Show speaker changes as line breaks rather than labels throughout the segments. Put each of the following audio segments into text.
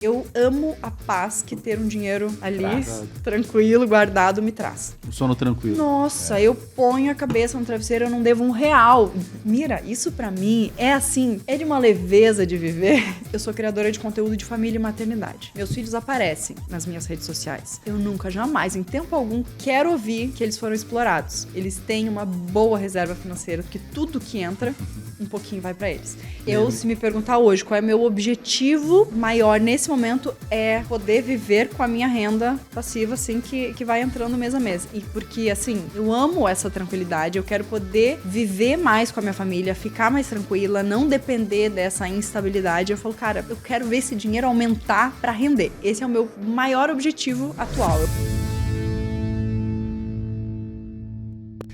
Eu amo a paz que ter um dinheiro ali, tranquilo, guardado, me traz.
O sono tranquilo.
Nossa, eu ponho a cabeça no travesseiro, eu não devo R$1. Mira, isso pra mim é assim, é de uma leveza de viver. Eu sou criadora de conteúdo de família e maternidade. Meus filhos aparecem nas minhas redes sociais. Eu nunca, jamais, em tempo algum, quero ouvir que eles foram explorados. Eles têm uma boa reserva financeira, porque tudo que entra, um pouquinho vai pra eles. Eu, se me perguntar hoje qual é meu objetivo maior nesse momento, é poder viver com a minha renda passiva, assim, que vai entrando mês a mês. E porque, assim, eu amo essa tranquilidade, eu quero poder viver mais com a minha família, ficar mais tranquila, não depender dessa instabilidade. Eu falo, cara, eu quero ver esse dinheiro aumentar pra render. Esse é o meu maior objetivo atual.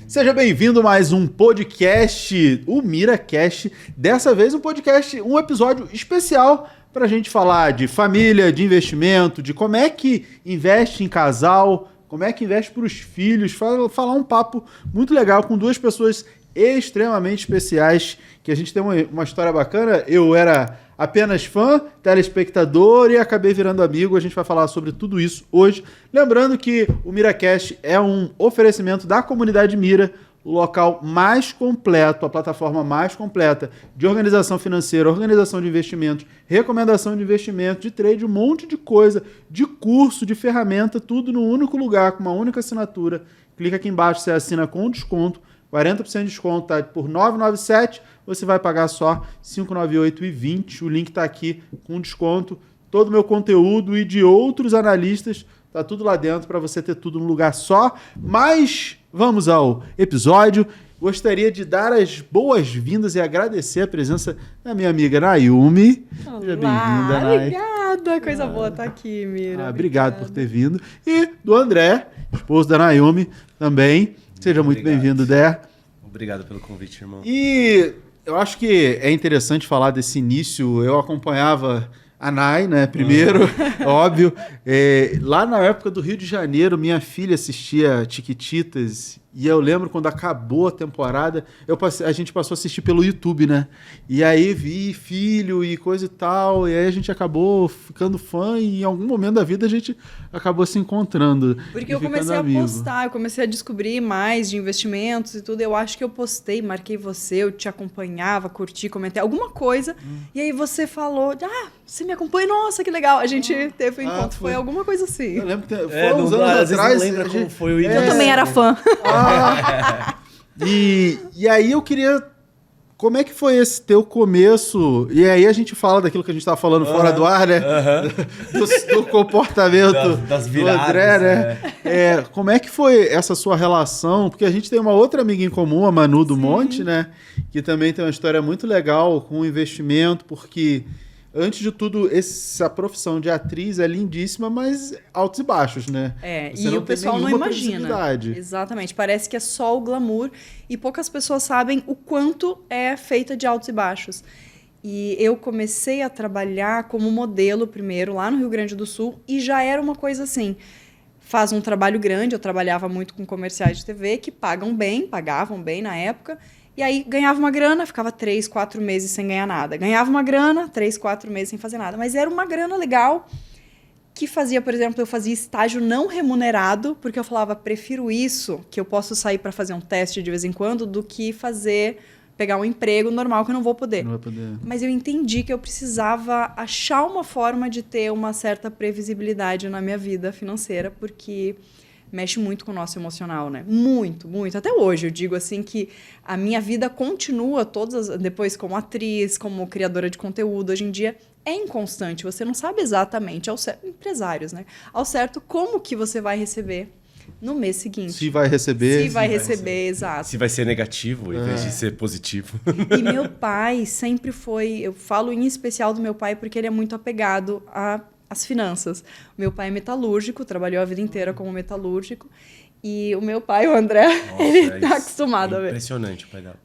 Seja bem-vindo a mais um podcast, o MiraCast. Dessa vez um podcast, um episódio especial para a gente falar de família, de investimento, de como é que investe em casal, como é que investe para os filhos, falar um papo muito legal com duas pessoas extremamente especiais, que a gente tem uma história bacana. Eu era apenas fã, telespectador e acabei virando amigo. A gente vai falar sobre tudo isso hoje. Lembrando que o MiraCast é um oferecimento da comunidade Mira, o local mais completo, a plataforma mais completa de organização financeira, organização de investimentos, recomendação de investimento, de trade, um monte de coisa, de curso, de ferramenta, tudo num único lugar, com uma única assinatura. Clica aqui embaixo, você assina com desconto, 40% de desconto, tá? Por R$ 9,97, você vai pagar só R$ 598,20. O link está aqui com desconto. Todo o meu conteúdo e de outros analistas, tá tudo lá dentro para você ter tudo num lugar só. Mas vamos ao episódio. Gostaria de dar as boas-vindas e agradecer a presença da minha amiga Nayumi.
Olá,
seja bem-vinda, Nay.
Obrigada, coisa boa estar aqui, Mira.
Obrigado por ter vindo. E do André, esposo da Nayumi, também. Seja muito bem-vindo, Dé.
Obrigado pelo convite, irmão.
E eu acho que é interessante falar desse início. Eu acompanhava a Nay, né? Primeiro, óbvio. Lá na época do Rio de Janeiro, minha filha assistia Chiquititas. E eu lembro quando acabou a temporada, a gente passou a assistir pelo YouTube, né? E aí vi filho e coisa e tal. E aí a gente acabou ficando fã e em algum momento da vida a gente acabou se encontrando.
Porque eu comecei a postar, eu comecei a descobrir mais de investimentos e tudo. Eu acho que eu postei, marquei você, eu te acompanhava, curti, comentei alguma coisa. E aí você falou, você me acompanha? Nossa, que legal. A gente teve um encontro, foi alguma coisa assim.
Eu lembro que foi uns anos atrás.
Não lembra como foi o
Eu também era fã.
E aí eu queria... Como é que foi esse teu começo? E aí a gente fala daquilo que a gente estava falando fora do ar, né? Do comportamento
das viradas,
do André, né? Como é que foi essa sua relação? Porque a gente tem uma outra amiga em comum, a Manu do Monte, né? Que também tem uma história muito legal com o investimento, porque... Antes de tudo, essa profissão de atriz é lindíssima, mas altos e baixos, né?
Você e o pessoal não imagina. Exatamente. Parece que é só o glamour e poucas pessoas sabem o quanto é feita de altos e baixos. E eu comecei a trabalhar como modelo primeiro lá no Rio Grande do Sul e já era uma coisa assim... Faz um trabalho grande, eu trabalhava muito com comerciais de TV que pagavam bem na época... E aí ganhava uma grana, ficava 3, 4 meses sem ganhar nada. Ganhava uma grana, 3, 4 meses sem fazer nada. Mas era uma grana legal que fazia, por exemplo, eu fazia estágio não remunerado, porque eu falava, prefiro isso, que eu posso sair para fazer um teste de vez em quando, do que pegar um emprego normal que eu não vou poder.
Não vai poder.
Mas eu entendi que eu precisava achar uma forma de ter uma certa previsibilidade na minha vida financeira, porque... mexe muito com o nosso emocional, né? Muito, muito. Até hoje eu digo assim que a minha vida continua depois como atriz, como criadora de conteúdo. Hoje em dia é inconstante. Você não sabe exatamente, empresários, né? Ao certo como que você vai receber no mês seguinte.
Se vai receber.
Se vai receber, exato.
Se vai ser negativo em vez de ser positivo.
E meu pai sempre foi... Eu falo em especial do meu pai porque ele é muito apegado as finanças. O meu pai é metalúrgico, trabalhou a vida inteira como metalúrgico. E o meu pai, o André, ele tá acostumado a ver.
Impressionante o pai dela.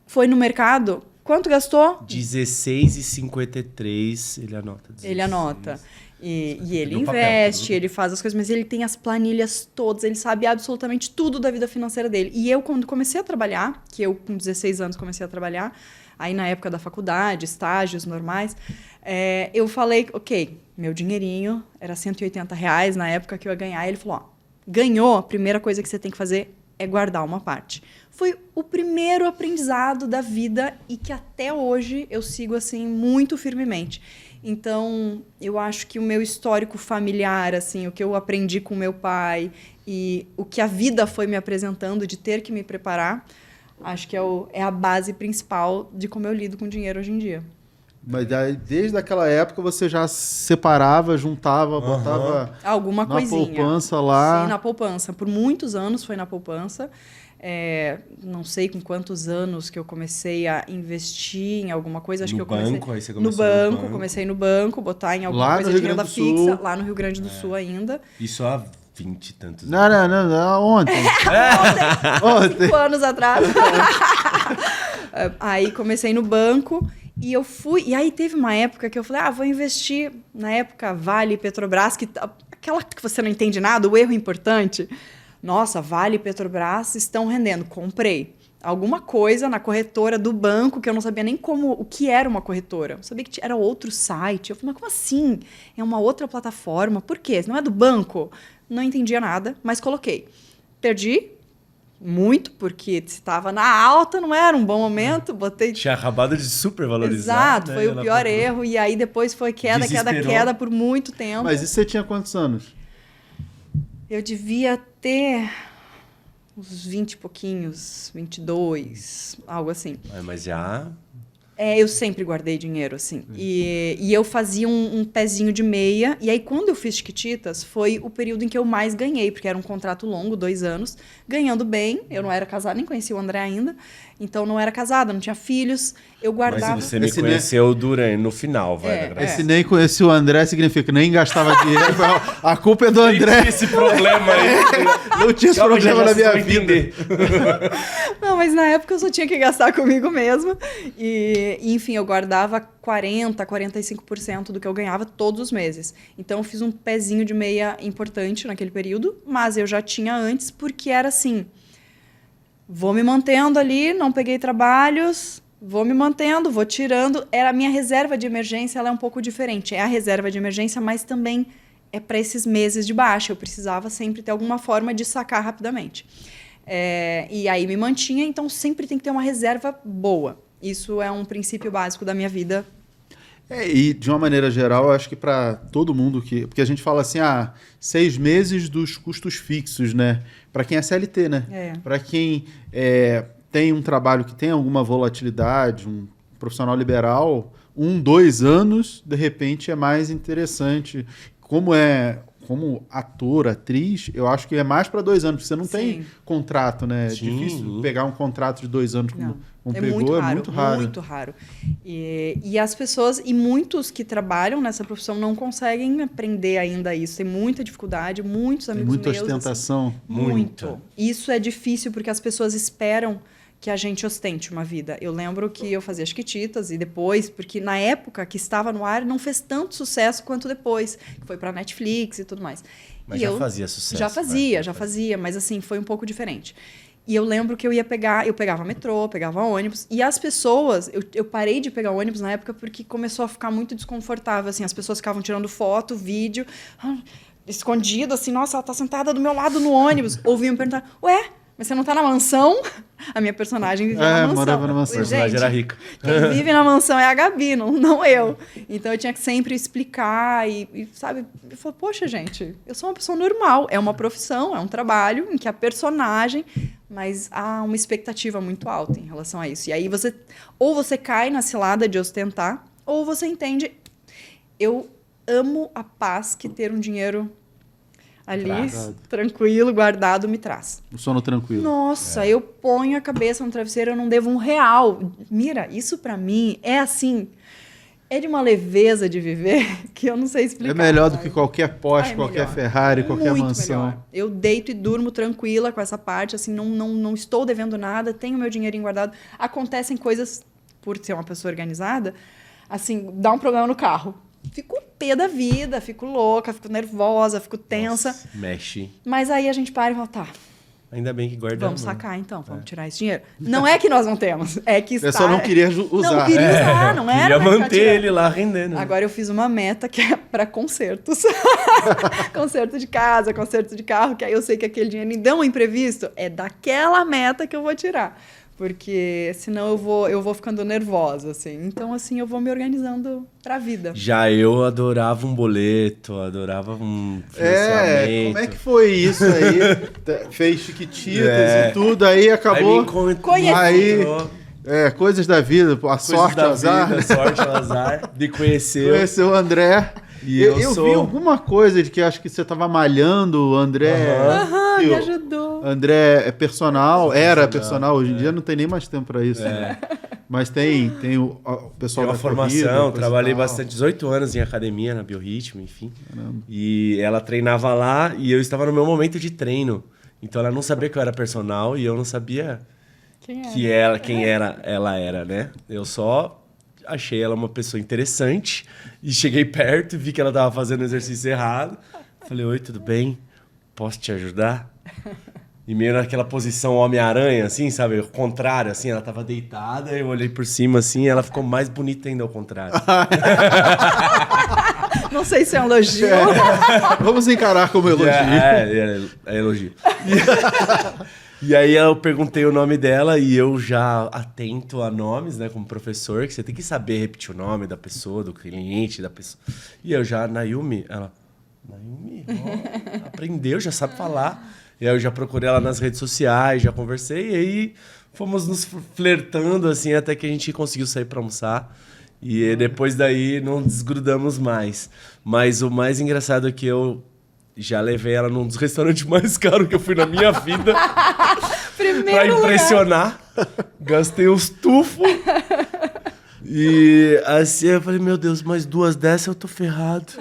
Foi no mercado, quanto gastou?
16,53 ele anota. 16.
Ele anota. E ele investe, ele faz as coisas, mas ele tem as planilhas todas, ele sabe absolutamente tudo da vida financeira dele. E eu, quando comecei a trabalhar, que eu com 16 anos comecei a trabalhar, aí na época da faculdade, estágios normais, eu falei, ok, meu dinheirinho era R$180 na época que eu ia ganhar. E ele falou, ó, ganhou, a primeira coisa que você tem que fazer é guardar uma parte. Foi o primeiro aprendizado da vida e que até hoje eu sigo assim muito firmemente. Então, eu acho que o meu histórico familiar, assim, o que eu aprendi com meu pai e o que a vida foi me apresentando de ter que me preparar, acho que é a base principal de como eu lido com dinheiro hoje em dia.
Mas daí, desde aquela época você já separava, juntava, botava
alguma
na
coisinha.
poupança lá.
Sim, na poupança. Por muitos anos foi na poupança. Não sei com quantos anos que eu comecei a investir em alguma coisa. Acho que eu comecei
Aí você
no
começou
banco. Comecei no banco, botar em alguma
Lá
coisa
no
de
Rio
renda
Grande do
fixa,
Sul.
lá no Rio Grande do Sul ainda.
Isso há 20 e tantos
Não, ontem. Ontem.
5 anos atrás. Aí comecei no banco e eu fui. E aí teve uma época que eu falei, vou investir. Na época, Vale, Petrobras, aquela que você não entende nada, o erro importante. Nossa, Vale e Petrobras estão rendendo. Comprei alguma coisa na corretora do banco que eu não sabia nem o que era uma corretora. Eu sabia que era outro site. Eu falei, mas como assim? É uma outra plataforma. Por quê? Não é do banco? Não entendia nada, mas coloquei. Perdi muito, porque estava na alta, não era um bom momento. Botei.
Tinha acabado de supervalorizar.
Exato,
né?
foi o pior erro. E aí depois foi queda por muito tempo.
Mas isso você tinha quantos anos?
Eu devia ter uns 20 e pouquinhos, 22, algo assim.
Mas já...
Eu sempre guardei dinheiro, assim. E eu fazia um pezinho de meia. E aí, quando eu fiz Chiquititas, foi o período em que eu mais ganhei, porque era um contrato longo, 2 anos, ganhando bem. Eu não era casada, nem conhecia o André ainda. Então, não era casada, não tinha filhos. Eu guardava...
Mas você me conheceu no final, vai.
Esse nem conhecia o André significa que nem gastava dinheiro. A culpa é do André.
Não tinha esse problema aí.
Não tinha esse problema na minha vida.
Não, mas na época eu só tinha que gastar comigo mesma. Enfim, eu guardava 45% do que eu ganhava todos os meses. Então, eu fiz um pezinho de meia importante naquele período, mas eu já tinha antes, porque era assim... Vou me mantendo ali, não peguei trabalhos, vou me mantendo, vou tirando. Era a minha reserva de emergência, ela é um pouco diferente. É a reserva de emergência, mas também é para esses meses de baixa. Eu precisava sempre ter alguma forma de sacar rapidamente. E aí me mantinha, então sempre tem que ter uma reserva boa. Isso é um princípio básico da minha vida.
E de uma maneira geral, eu acho que para todo mundo porque a gente fala assim, 6 meses dos custos fixos, né? Para quem é CLT, né? Para quem tem um trabalho que tem alguma volatilidade, um profissional liberal, 2 anos, de repente, é mais interessante. Como ator, atriz, eu acho que é mais para 2 anos, porque você não tem contrato, né? É difícil pegar um contrato de 2 anos como pegou, muito raro, é muito raro.
Muito raro. E as pessoas, e muitos que trabalham nessa profissão não conseguem aprender ainda isso. Tem muita dificuldade, muitos amigos meus...
Muita ostentação.
Assim, muito. Isso é difícil porque as pessoas esperam que a gente ostente uma vida. Eu lembro que eu fazia Chiquititas e depois, porque na época que estava no ar, não fez tanto sucesso quanto depois, que foi para Netflix e tudo mais.
Mas já fazia sucesso.
Já fazia, mas assim, foi um pouco diferente. E eu lembro que eu pegava metrô, pegava ônibus, e as pessoas, eu parei de pegar ônibus na época porque começou a ficar muito desconfortável, assim, as pessoas ficavam tirando foto, vídeo, escondido, assim, nossa, ela tá sentada do meu lado no ônibus. Ouviam me perguntar, ué, mas você não tá na mansão? A minha personagem vivia na mansão.
Morava na mansão.
A personagem era rica.
Quem vive na mansão é a Gabi, não eu. Então eu tinha que sempre explicar e sabe? Eu falo, poxa, gente, eu sou uma pessoa normal. É uma profissão, é um trabalho em que a personagem... Mas há uma expectativa muito alta em relação a isso. E aí você cai na cilada de ostentar, ou você entende... Eu amo a paz que ter um dinheiro... ali, tranquilo, guardado, me traz.
O sono tranquilo.
Nossa, eu ponho a cabeça no travesseiro, eu não devo R$1. Mira, isso pra mim é assim... É de uma leveza de viver que eu não sei explicar.
É melhor do que qualquer Porsche, qualquer Ferrari, qualquer
muito
mansão.
Melhor. Eu deito e durmo tranquila com essa parte, assim, não estou devendo nada, tenho meu dinheirinho guardado. Acontecem coisas, por ser uma pessoa organizada, assim, dá um problema no carro. Fico pé da vida, fico louca, fico nervosa, fico tensa.
Nossa, mexe.
Mas aí a gente para e fala, tá,
Ainda bem que guardamos.
Vamos sacar, então. Vamos tirar esse dinheiro. Não é que nós não temos, é que está...
Eu só não queria usar.
Não queria usar, não era
Queria
pra ficar
manter
tirando.
ele lá rendendo.
Agora eu fiz uma meta que é para consertos. Conserto de casa, conserto de carro, que aí eu sei que aquele dinheiro me dá um imprevisto. É daquela meta que eu vou tirar. Porque senão eu vou ficando nervosa, assim. Então, assim, eu vou me organizando pra vida.
Já eu adorava um boleto, adorava um financiamento.
Como é que foi isso aí? Fez chiquititas e tudo, aí
Aí
acabou.
me encontrou.
Aí, coisas da vida, a
Coisas
sorte,
da
o azar.
vida, sorte, o azar. Me conheceu.
Conheceu o André.
E
eu
sou...
vi alguma coisa de que acho que você tava malhando o André.
Me ajudou.
André é personal, era personal, hoje em dia não tem nem mais tempo pra isso. Mas tem o pessoal
Tem uma
da
formação,
corrida,
trabalhei
coisa e tal.
bastante, 18 anos em academia, na Biorritmo, enfim. Caramba. E ela treinava lá e eu estava no meu momento de treino. Então ela não sabia que eu era personal e eu não sabia quem ela era, né? Eu só achei ela uma pessoa interessante e cheguei perto e vi que ela estava fazendo o exercício errado. Falei, oi, tudo bem? Posso te ajudar? E meio naquela posição Homem-Aranha, assim, sabe? O contrário, assim, ela tava deitada, eu olhei por cima, assim, e ela ficou mais bonita ainda ao contrário.
Não sei se é um elogio.
Vamos encarar como elogio.
É elogio. E aí eu perguntei o nome dela e eu já atento a nomes, né, como professor, que você tem que saber repetir o nome da pessoa, do cliente, da pessoa. E eu já, Nayumi, ela, Nayumi, aprendeu, já sabe falar. E aí eu já procurei ela nas redes sociais, já conversei, e aí fomos nos flertando, assim, até que a gente conseguiu sair para almoçar. E depois daí não desgrudamos mais. Mas o mais engraçado é que eu já levei ela num dos restaurantes mais caros que eu fui na minha vida. Pra impressionar. Gastei uns tufos. E assim eu falei, meu Deus, mais 2 dessas eu tô ferrado.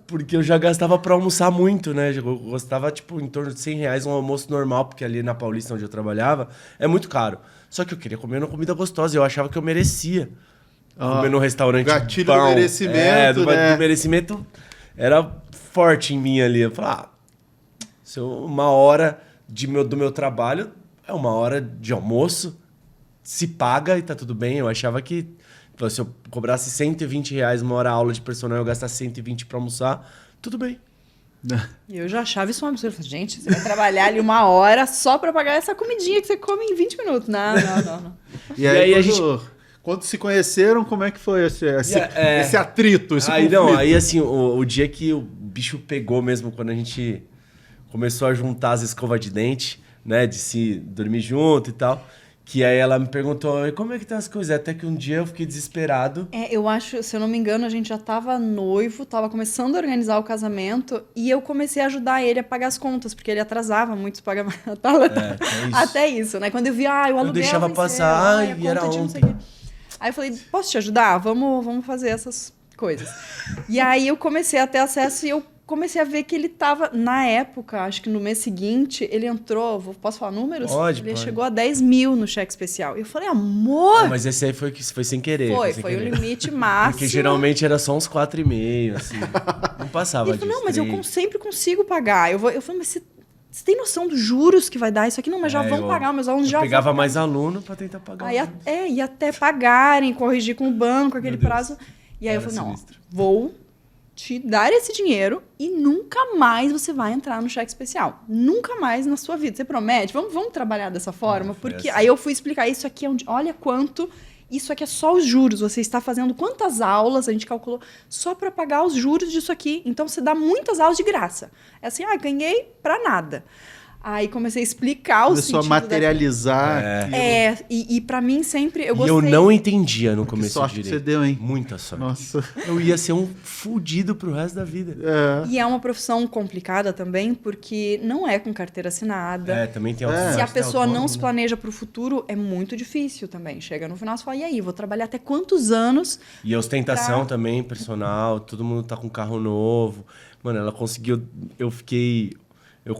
Porque eu já gastava pra almoçar muito, né? Eu gastava, tipo, em torno de R$100 um almoço normal, porque ali na Paulista, onde eu trabalhava, é muito caro. Só que eu queria comer uma comida gostosa e eu achava que eu merecia. Comer num restaurante
gatilho
bom.
do merecimento, né?
Do merecimento era forte em mim ali. Eu falei, se uma hora do meu trabalho é 1 hora de almoço, se paga e tá tudo bem. Eu achava que se eu cobrasse R$120 uma hora aula de personal e eu gastasse 120 pra almoçar, tudo bem.
Eu já achava isso um absurdo. Gente, você vai trabalhar ali 1 hora só pra pagar essa comidinha que você come em 20 minutos. Não.
E aí quando se conheceram, como é que foi esse atrito, esse conflito?
Aí assim, o dia que o bicho pegou mesmo, quando a gente começou a juntar as escovas de dente, né, de se dormir junto e tal, que aí ela me perguntou, como é que tá as coisas? Até que um dia eu fiquei desesperado.
Eu acho, se eu não me engano, a gente já tava noivo, tava começando a organizar o casamento e eu comecei a ajudar ele a pagar as contas, porque ele atrasava muitos pagamentos. Até isso, né? Quando eu vi, o aluguel
eu deixava
venceu,
passar e era
conta de não
ontem.
sei o quê. Aí eu falei, posso te ajudar? Vamos fazer essas coisas. E aí eu comecei a ter acesso e eu comecei a ver que ele tava, na época, acho que no mês seguinte, ele entrou, posso falar números? Ele chegou a 10 mil no cheque especial. E eu falei, amor!
Mas esse aí foi sem querer.
Foi o limite máximo.
Porque geralmente era só uns 4,5, assim. Não passava disso.
Ele falou, não, mas eu sempre consigo pagar. Eu falei, mas você tem noção dos juros que vai dar isso aqui? Não, mas já vão pagar, meus alunos já vão.
Eu pegava mais aluno pra tentar pagar.
Aí, e até pagarem, corrigir com o banco, aquele prazo. E aí eu falei, não, vou te dar esse dinheiro e nunca mais você vai entrar no cheque especial. Nunca mais na sua vida. Você promete? Vamos trabalhar dessa forma? Porque aí eu fui explicar, isso aqui olha quanto... Isso aqui é só os juros. Você está fazendo quantas aulas, a gente calculou, só para pagar os juros disso aqui. Então, você dá muitas aulas de graça. É assim, ganhei para nada. Aí comecei a explicar o sentido.
Começou a materializar.
E para mim sempre... Eu gostei.
E eu não entendia no começo
sorte
direito.
que você deu, hein?
Muita sorte.
Nossa.
Eu ia ser um fudido pro resto da vida.
E é uma profissão complicada também, porque não é com carteira assinada.
Também tem
Se a pessoa não se planeja pro futuro, é muito difícil também. Chega no final e fala, e aí, vou trabalhar até quantos anos?
E a ostentação também, personal, todo mundo tá com carro novo. Mano, ela conseguiu...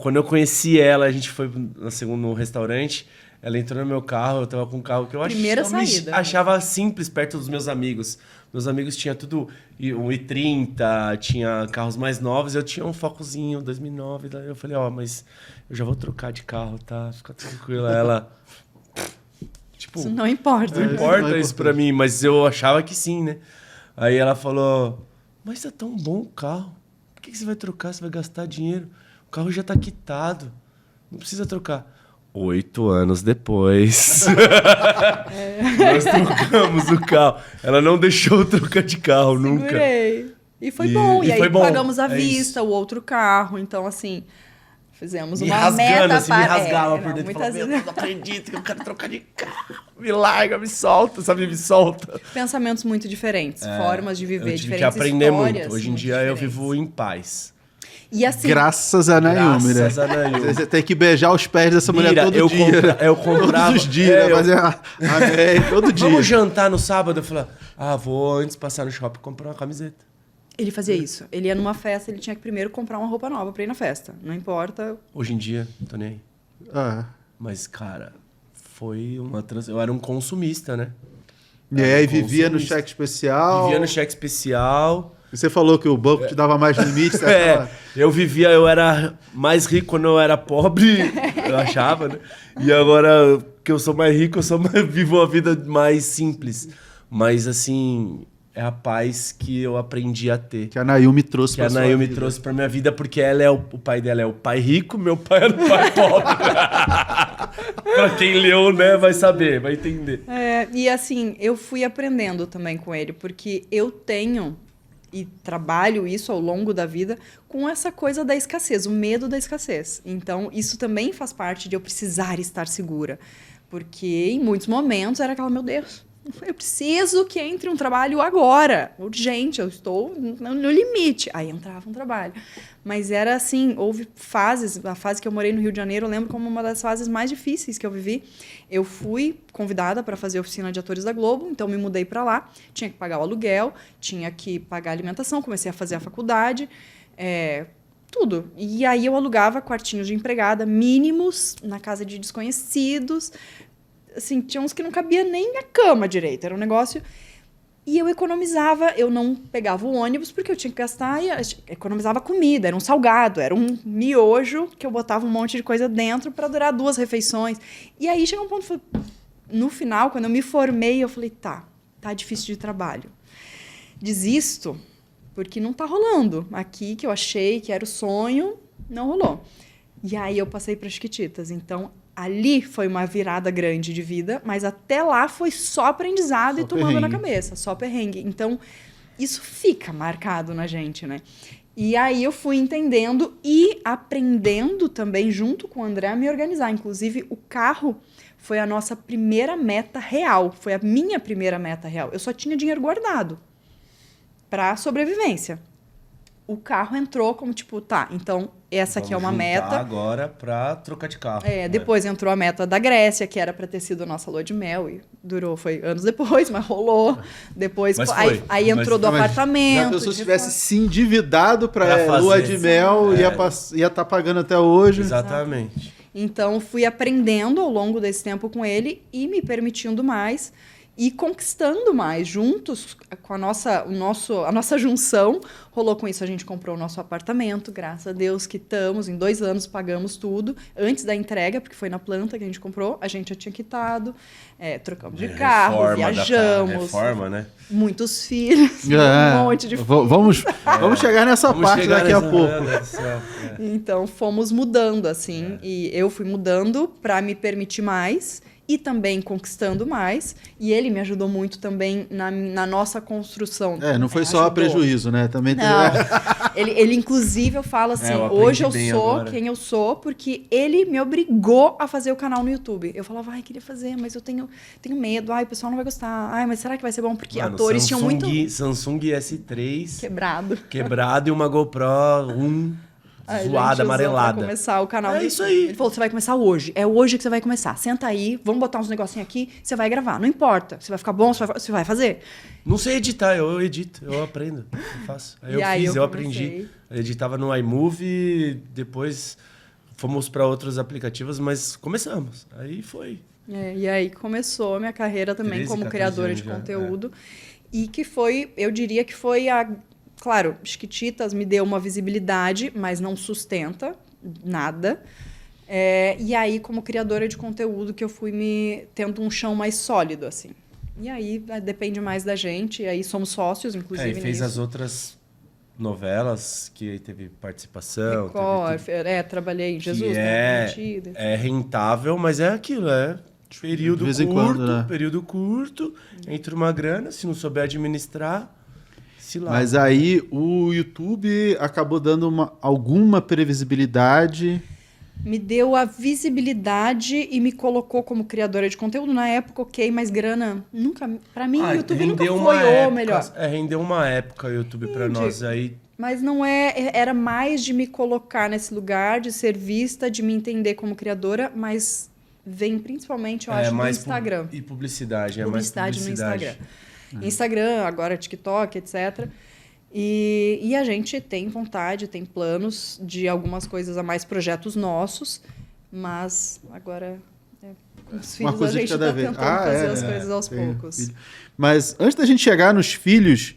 Quando eu conheci ela, a gente foi no restaurante, ela entrou no meu carro, eu tava com um carro que eu
Primeira saída.
achava simples perto dos meus amigos. Meus amigos tinham tudo um i30, tinha carros mais novos, eu tinha um Focozinho 2009. Daí eu falei, mas eu já vou trocar de carro, tá? Fica tranquila. Ela... Tipo,
isso não importa.
não importa isso pra mim, mas eu achava que sim, né? Aí ela falou, mas tá tão bom o carro. Por que você vai trocar? Você vai gastar dinheiro. O carro já tá quitado. Não precisa trocar. 8 anos depois, nós trocamos o carro. Ela não deixou eu trocar de carro nunca.
Segurei. E foi bom. E aí
foi bom.
pagamos à
É
vista o outro carro. Então, assim, fizemos
Me
uma
rasgando,
meta
assim, me rasgava por
não,
dentro.
muitas
Falava,
vezes...
meu, não acredito que eu quero trocar de carro. Me larga, me solta, sabe? Me solta.
Pensamentos muito diferentes, formas de viver
Eu tive
diferentes,
que aprender
histórias
muito. Hoje em
muito
dia eu
diferentes.
vivo em paz.
E assim,
Graças a Nayumi, né?
Graças a Nayumi.
Você tem que beijar os pés dessa mulher
Mira,
todo
eu
dia.
eu comprava...
Todos os dias, né? Fazer amém, todo dia.
Vamos jantar no sábado? Eu falei, vou antes passar no shopping comprar uma camiseta.
ele fazia isso. Ele ia numa festa, ele tinha que primeiro comprar uma roupa nova pra ir na festa. Não importa.
Hoje em dia, não tô nem aí. Mas, cara, foi uma eu era um consumista, né?
E aí vivia no cheque especial.
Vivia no cheque especial.
E você falou que o banco te dava mais limite. Você
Eu era mais rico quando eu era pobre, eu achava, né? E agora que eu sou mais rico, vivo uma vida mais simples. Mas, assim, é a paz que eu aprendi a ter.
Que a Nayumi trouxe
Que a Nayumi trouxe pra minha vida, porque ela o pai dela é o pai rico, meu pai era o pai pobre. Pra quem leu, né, vai saber, vai entender.
E assim, eu fui aprendendo também com ele, porque eu tenho e trabalho isso ao longo da vida com essa coisa da escassez, o medo da escassez. Então, isso também faz parte de eu precisar estar segura. Porque em muitos momentos era aquela, meu Deus, eu preciso que entre um trabalho agora, urgente, eu estou no limite. Aí entrava um trabalho. Mas era assim, houve fases, a fase que eu morei no Rio de Janeiro, eu lembro como uma das fases mais difíceis que eu vivi. Eu fui convidada para fazer a oficina de atores da Globo, então me mudei para lá, tinha que pagar o aluguel, tinha que pagar a alimentação, comecei a fazer a faculdade, tudo. E aí eu alugava quartinhos de empregada mínimos na casa de desconhecidos. Assim, tinha uns que não cabia nem a cama direito, era um negócio... E eu economizava, eu não pegava o ônibus porque eu tinha que gastar e economizava comida, era um salgado, era um miojo que eu botava um monte de coisa dentro para durar 2 refeições. E aí chegou um ponto, no final, quando eu me formei, eu falei, tá difícil de trabalho. Desisto, porque não tá rolando. Aqui que eu achei que era o sonho, não rolou. E aí eu passei para Chiquititas, então... Ali foi uma virada grande de vida, mas até lá foi só aprendizado e tomando na cabeça, só perrengue. Então, isso fica marcado na gente, né? E aí eu fui entendendo e aprendendo também, junto com o André, a me organizar. Inclusive, o carro foi a nossa primeira meta real, foi a minha primeira meta real. Eu só tinha dinheiro guardado para sobrevivência. O carro entrou como tipo, então essa aqui é uma meta.
Agora para trocar de carro.
Depois entrou a meta da Grécia, que era para ter sido a nossa lua de mel e foi anos depois, mas rolou. Depois aí entrou do apartamento.
Se a pessoa tivesse se endividado para lua de mel, ia estar pagando até hoje.
Exatamente.
Então fui aprendendo ao longo desse tempo com ele e me permitindo mais. E conquistando mais, juntos com a nossa junção, rolou com isso, a gente comprou o nosso apartamento, graças a Deus, quitamos, em 2 anos pagamos tudo, antes da entrega, porque foi na planta que a gente comprou, a gente já tinha quitado, trocamos de carro, viajamos,
reforma, né?
Muitos filhos, um monte de filhos.
Vamos chegar nessa parte daqui a pouco.
Então, fomos mudando, assim, e eu fui mudando para me permitir mais, e também conquistando mais. E ele me ajudou muito também na nossa construção.
Não foi só prejuízo, né? Também teve...
ele, inclusive, eu falo assim, hoje eu sou agora quem eu sou, porque ele me obrigou a fazer o canal no YouTube. Eu falava, queria fazer, mas eu tenho medo. O pessoal não vai gostar. Mas será que vai ser bom? Porque atores tinham muito...
Samsung S3...
Quebrado
e uma GoPro 1... zoada, amarelada.
Pra começar o canal.
Isso aí.
Ele falou, você vai começar hoje. É hoje que você vai começar. Senta aí, vamos botar uns negocinhos aqui, você vai gravar. Não importa. Você vai ficar bom, você vai fazer.
Não sei editar, eu edito, eu aprendo, eu faço. Aí eu aprendi. Eu editava no iMovie, depois fomos para outros aplicativos, mas começamos. Aí foi.
E aí começou a minha carreira também como criadora de conteúdo. E que foi, eu diria que foi Claro, Chiquititas me deu uma visibilidade, mas não sustenta nada. E aí, como criadora de conteúdo, que eu fui me tendo um chão mais sólido, assim. E aí, depende mais da gente. E aí, somos sócios, inclusive,
E fez as outras novelas que teve participação.
Record, trabalhei em Jesus,
que é rentável, mas é aquilo, período
De vez
curto,
em quando, né?
período curto, entra uma grana, se não souber administrar, se lá.
Mas aí o YouTube acabou dando alguma previsibilidade.
Me deu a visibilidade e me colocou como criadora de conteúdo. Na época, ok, mas grana nunca... Pra mim, o YouTube nunca foi o melhor.
Rendeu uma época o YouTube pra nós aí.
Mas não era mais de me colocar nesse lugar, de ser vista, de me entender como criadora, mas vem principalmente, eu acho, do Instagram.
E publicidade,
Publicidade no Instagram. Instagram, agora TikTok, etc. E a gente tem vontade, tem planos de algumas coisas a mais, projetos nossos, mas agora com os filhos a gente está tentando fazer as coisas aos poucos.
Mas antes da gente chegar nos filhos,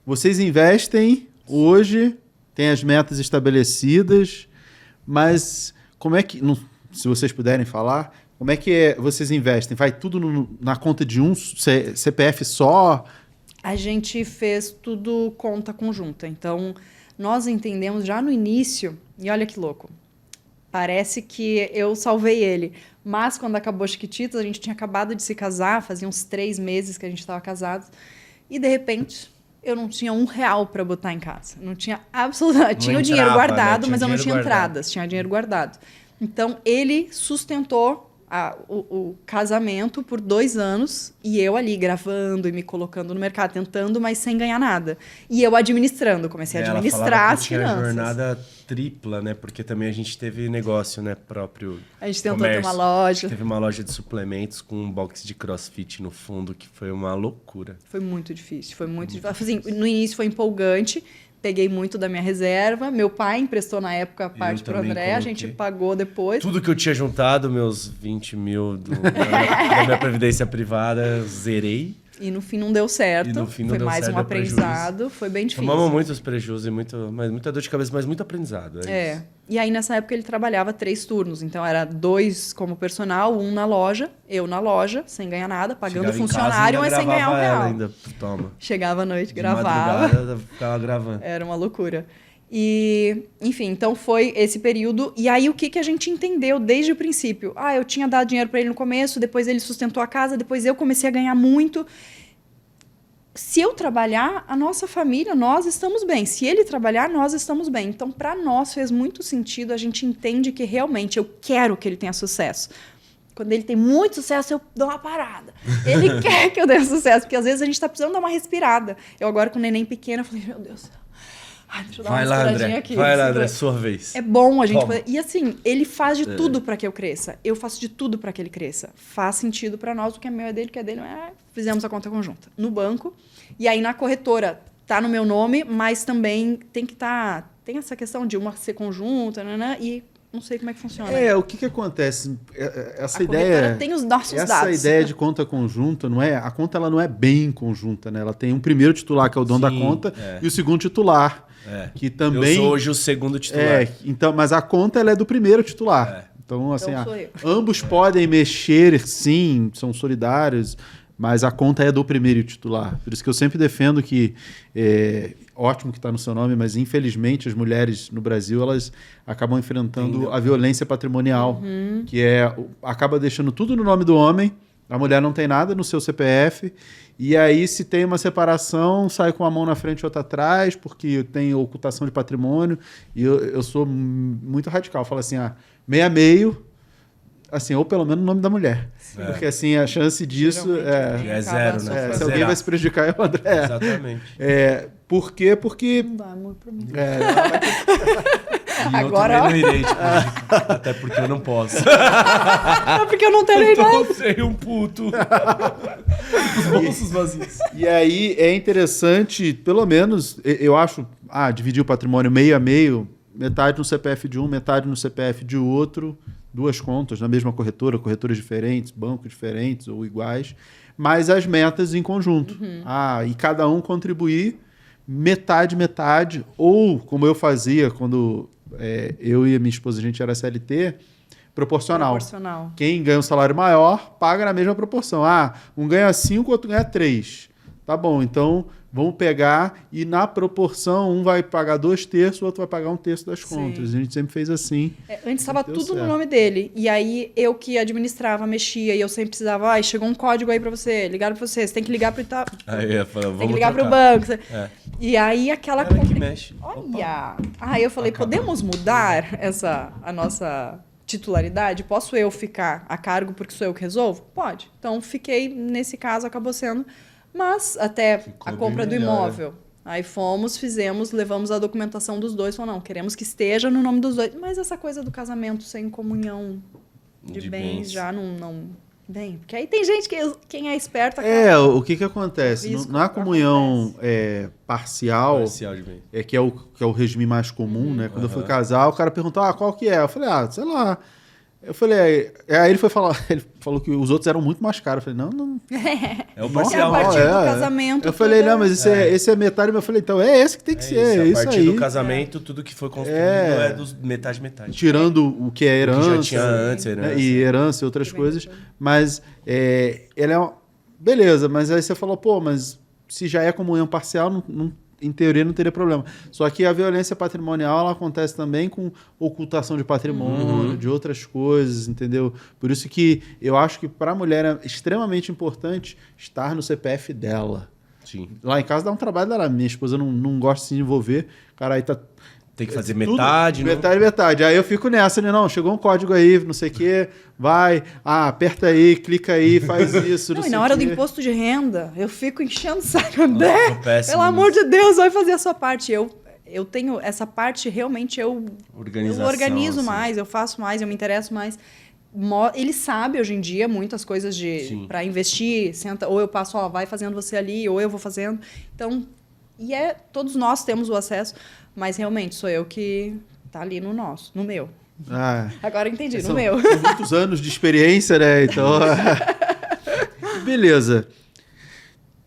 vocês investem hoje, tem as metas estabelecidas, mas como é que, se vocês puderem falar, como é que vocês investem? Vai tudo na conta de um CPF só?
A gente fez tudo conta conjunta. Então, nós entendemos já no início, e olha que louco, parece que eu salvei ele. Mas quando acabou Chiquititas, a gente tinha acabado de se casar, fazia uns 3 meses que a gente estava casados, e de repente eu não tinha R$1 para botar em casa. Não tinha absolutamente... Tinha o dinheiro guardado, mas eu não tinha entradas, tinha dinheiro guardado. Então, ele sustentou o casamento por 2 anos e eu ali gravando e me colocando no mercado, tentando, mas sem ganhar nada. E eu administrando, comecei a administrar as finanças.
Tinha jornada tripla, né? Porque também a gente teve negócio, né? Próprio.
A gente tentou ter uma loja.
Teve uma loja de suplementos com um box de CrossFit no fundo, que foi uma loucura.
Foi muito difícil, foi muito difícil. Assim, no início foi empolgante. Peguei muito da minha reserva. Meu pai emprestou na época a parte para o André. A gente pagou depois.
Tudo que eu tinha juntado, meus 20 mil da minha previdência privada, zerei.
E no fim não deu certo. Foi mais um aprendizado. Foi bem difícil.
Tomamos muitos prejuízos e muita dor de cabeça, mas muito aprendizado. Isso.
E aí nessa época ele trabalhava 3 turnos. Então era 2 como personal, 1 na loja. Eu na loja, sem ganhar nada, pagando funcionário, mas sem ganhar R$1.
Ainda, toma.
Chegava à noite, gravava.
Ficava gravando.
Era uma loucura. E, enfim, então foi esse período. E aí o que a gente entendeu desde o princípio? Eu tinha dado dinheiro para ele no começo, depois ele sustentou a casa, depois eu comecei a ganhar muito. Se eu trabalhar, a nossa família, nós estamos bem. Se ele trabalhar, nós estamos bem. Então, para nós fez muito sentido. A gente entende que realmente eu quero que ele tenha sucesso. Quando ele tem muito sucesso, eu dou uma parada. Ele quer que eu dê sucesso, porque às vezes a gente está precisando dar uma respirada. Eu agora com o neném pequeno, eu falei, meu Deus, deixa eu dar uma respiradinha aqui.
Vai lá, André, sua vez.
É bom a gente poder... E assim, ele faz de tudo para que eu cresça. Eu faço de tudo para que ele cresça. Faz sentido para nós, o que é meu é dele, o que é dele. Fizemos a conta conjunta. No banco. E aí na corretora, tá no meu nome, mas também tem que estar... Tem essa questão de uma ser conjunta, e não sei como é que funciona.
O que acontece? Essa
a
ideia
tem os nossos dados.
Essa ideia de conta conjunta, não é? A conta ela não é bem conjunta, né? Ela tem um primeiro titular, que é o dono da conta, e o segundo titular. Que também...
Eu sou hoje o segundo titular.
Então, mas a conta ela é do primeiro titular. Então, assim, ambos podem mexer, sim, são solidários, mas a conta é do primeiro titular. Por isso que eu sempre defendo que ótimo que está no seu nome, mas infelizmente as mulheres no Brasil elas acabam enfrentando a violência patrimonial, que acaba deixando tudo no nome do homem. A mulher não tem nada no seu CPF, e aí se tem uma separação, sai com uma mão na frente e outra atrás, porque tem ocultação de patrimônio, e eu sou muito radical, falo assim, meio, assim, ou pelo menos o nome da mulher. Porque assim, a chance disso
é zero, né?
Se alguém vai se prejudicar é o André.
Exatamente.
Por quê? Porque...
Não dá amor pra mim.
E agora eu também não irei te prejudicar, até porque eu não posso.
Porque eu não terei nada.
Eu sei um puto. Os bolsos vazios.
E aí é interessante, pelo menos, eu acho, dividir o patrimônio meio a meio, metade no CPF de um, metade no CPF de outro, 2 contas na mesma corretora, corretoras diferentes, bancos diferentes ou iguais. mas as metas em conjunto. E cada um contribuir metade, ou como eu fazia quando eu e a minha esposa, a gente era CLT, proporcional. Quem ganha um salário maior, paga na mesma proporção. Um ganha 5, o outro ganha 3. Tá bom, então vamos pegar e na proporção um vai pagar 2/3, o outro vai pagar 1/3 das contas. A gente sempre fez assim.
Antes estava tudo no nome dele. E aí eu que administrava, mexia, e eu sempre precisava, chegou um código aí pra você, ligaram pra você tem que ligar pro Itaú. Tem que ligar pro banco. E aí aquela
conta que mexe.
Olha! Aí eu falei, podemos mudar a nossa titularidade? Posso eu ficar a cargo porque sou eu que resolvo? Pode. Então fiquei, nesse caso, acabou sendo. Mas até ficou a compra do imóvel. Aí fizemos, levamos a documentação dos dois. Falamos, não, queremos que esteja no nome dos dois. Mas essa coisa do casamento sem comunhão de bens já não... Bem, porque aí tem gente quem é esperto...
O que acontece? Na comunhão parcial
de bens.
Que é o regime mais comum, né? Quando eu fui casar, o cara perguntou, qual que é? Eu falei, sei lá... Eu falei, aí ele foi falar, ele falou que os outros eram muito mais caros. Eu falei, não.
É o parcial.
A partir do casamento.
Eu falei, não, mas esse é metade. Eu falei, então esse que tem que ser.
Isso, a partir do casamento, tudo que foi construído é dos metade.
Tirando o que é herança.
O que já tinha antes, herança.
E herança e outras coisas. Mas ele é beleza, mas aí você falou, mas se já é comunhão parcial, em teoria não teria problema. Só que a violência patrimonial ela acontece também com ocultação de patrimônio, de outras coisas, entendeu? Por isso que eu acho que para a mulher é extremamente importante estar no CPF dela.
Sim.
Lá em casa dá um trabalho dela. Minha esposa não gosta de se envolver. Cara, aí tá...
Tem que fazer metade, né?
Metade. Aí eu fico nessa, né? Não, chegou um código aí, não sei o quê, vai, aperta aí, clica aí, faz isso.
E na hora do imposto de renda, eu fico enchendo o saco. André, pelo amor de Deus, vai fazer a sua parte. Eu tenho essa parte, realmente, eu organizo mais, eu faço mais, eu me interesso mais. Ele sabe hoje em dia muitas coisas para investir, ou eu passo, vai fazendo você ali, ou eu vou fazendo. Então, todos nós temos o acesso. Mas realmente sou eu que tá ali no meu. Agora entendi, no meu.
São muitos anos de experiência, né? Então. Beleza.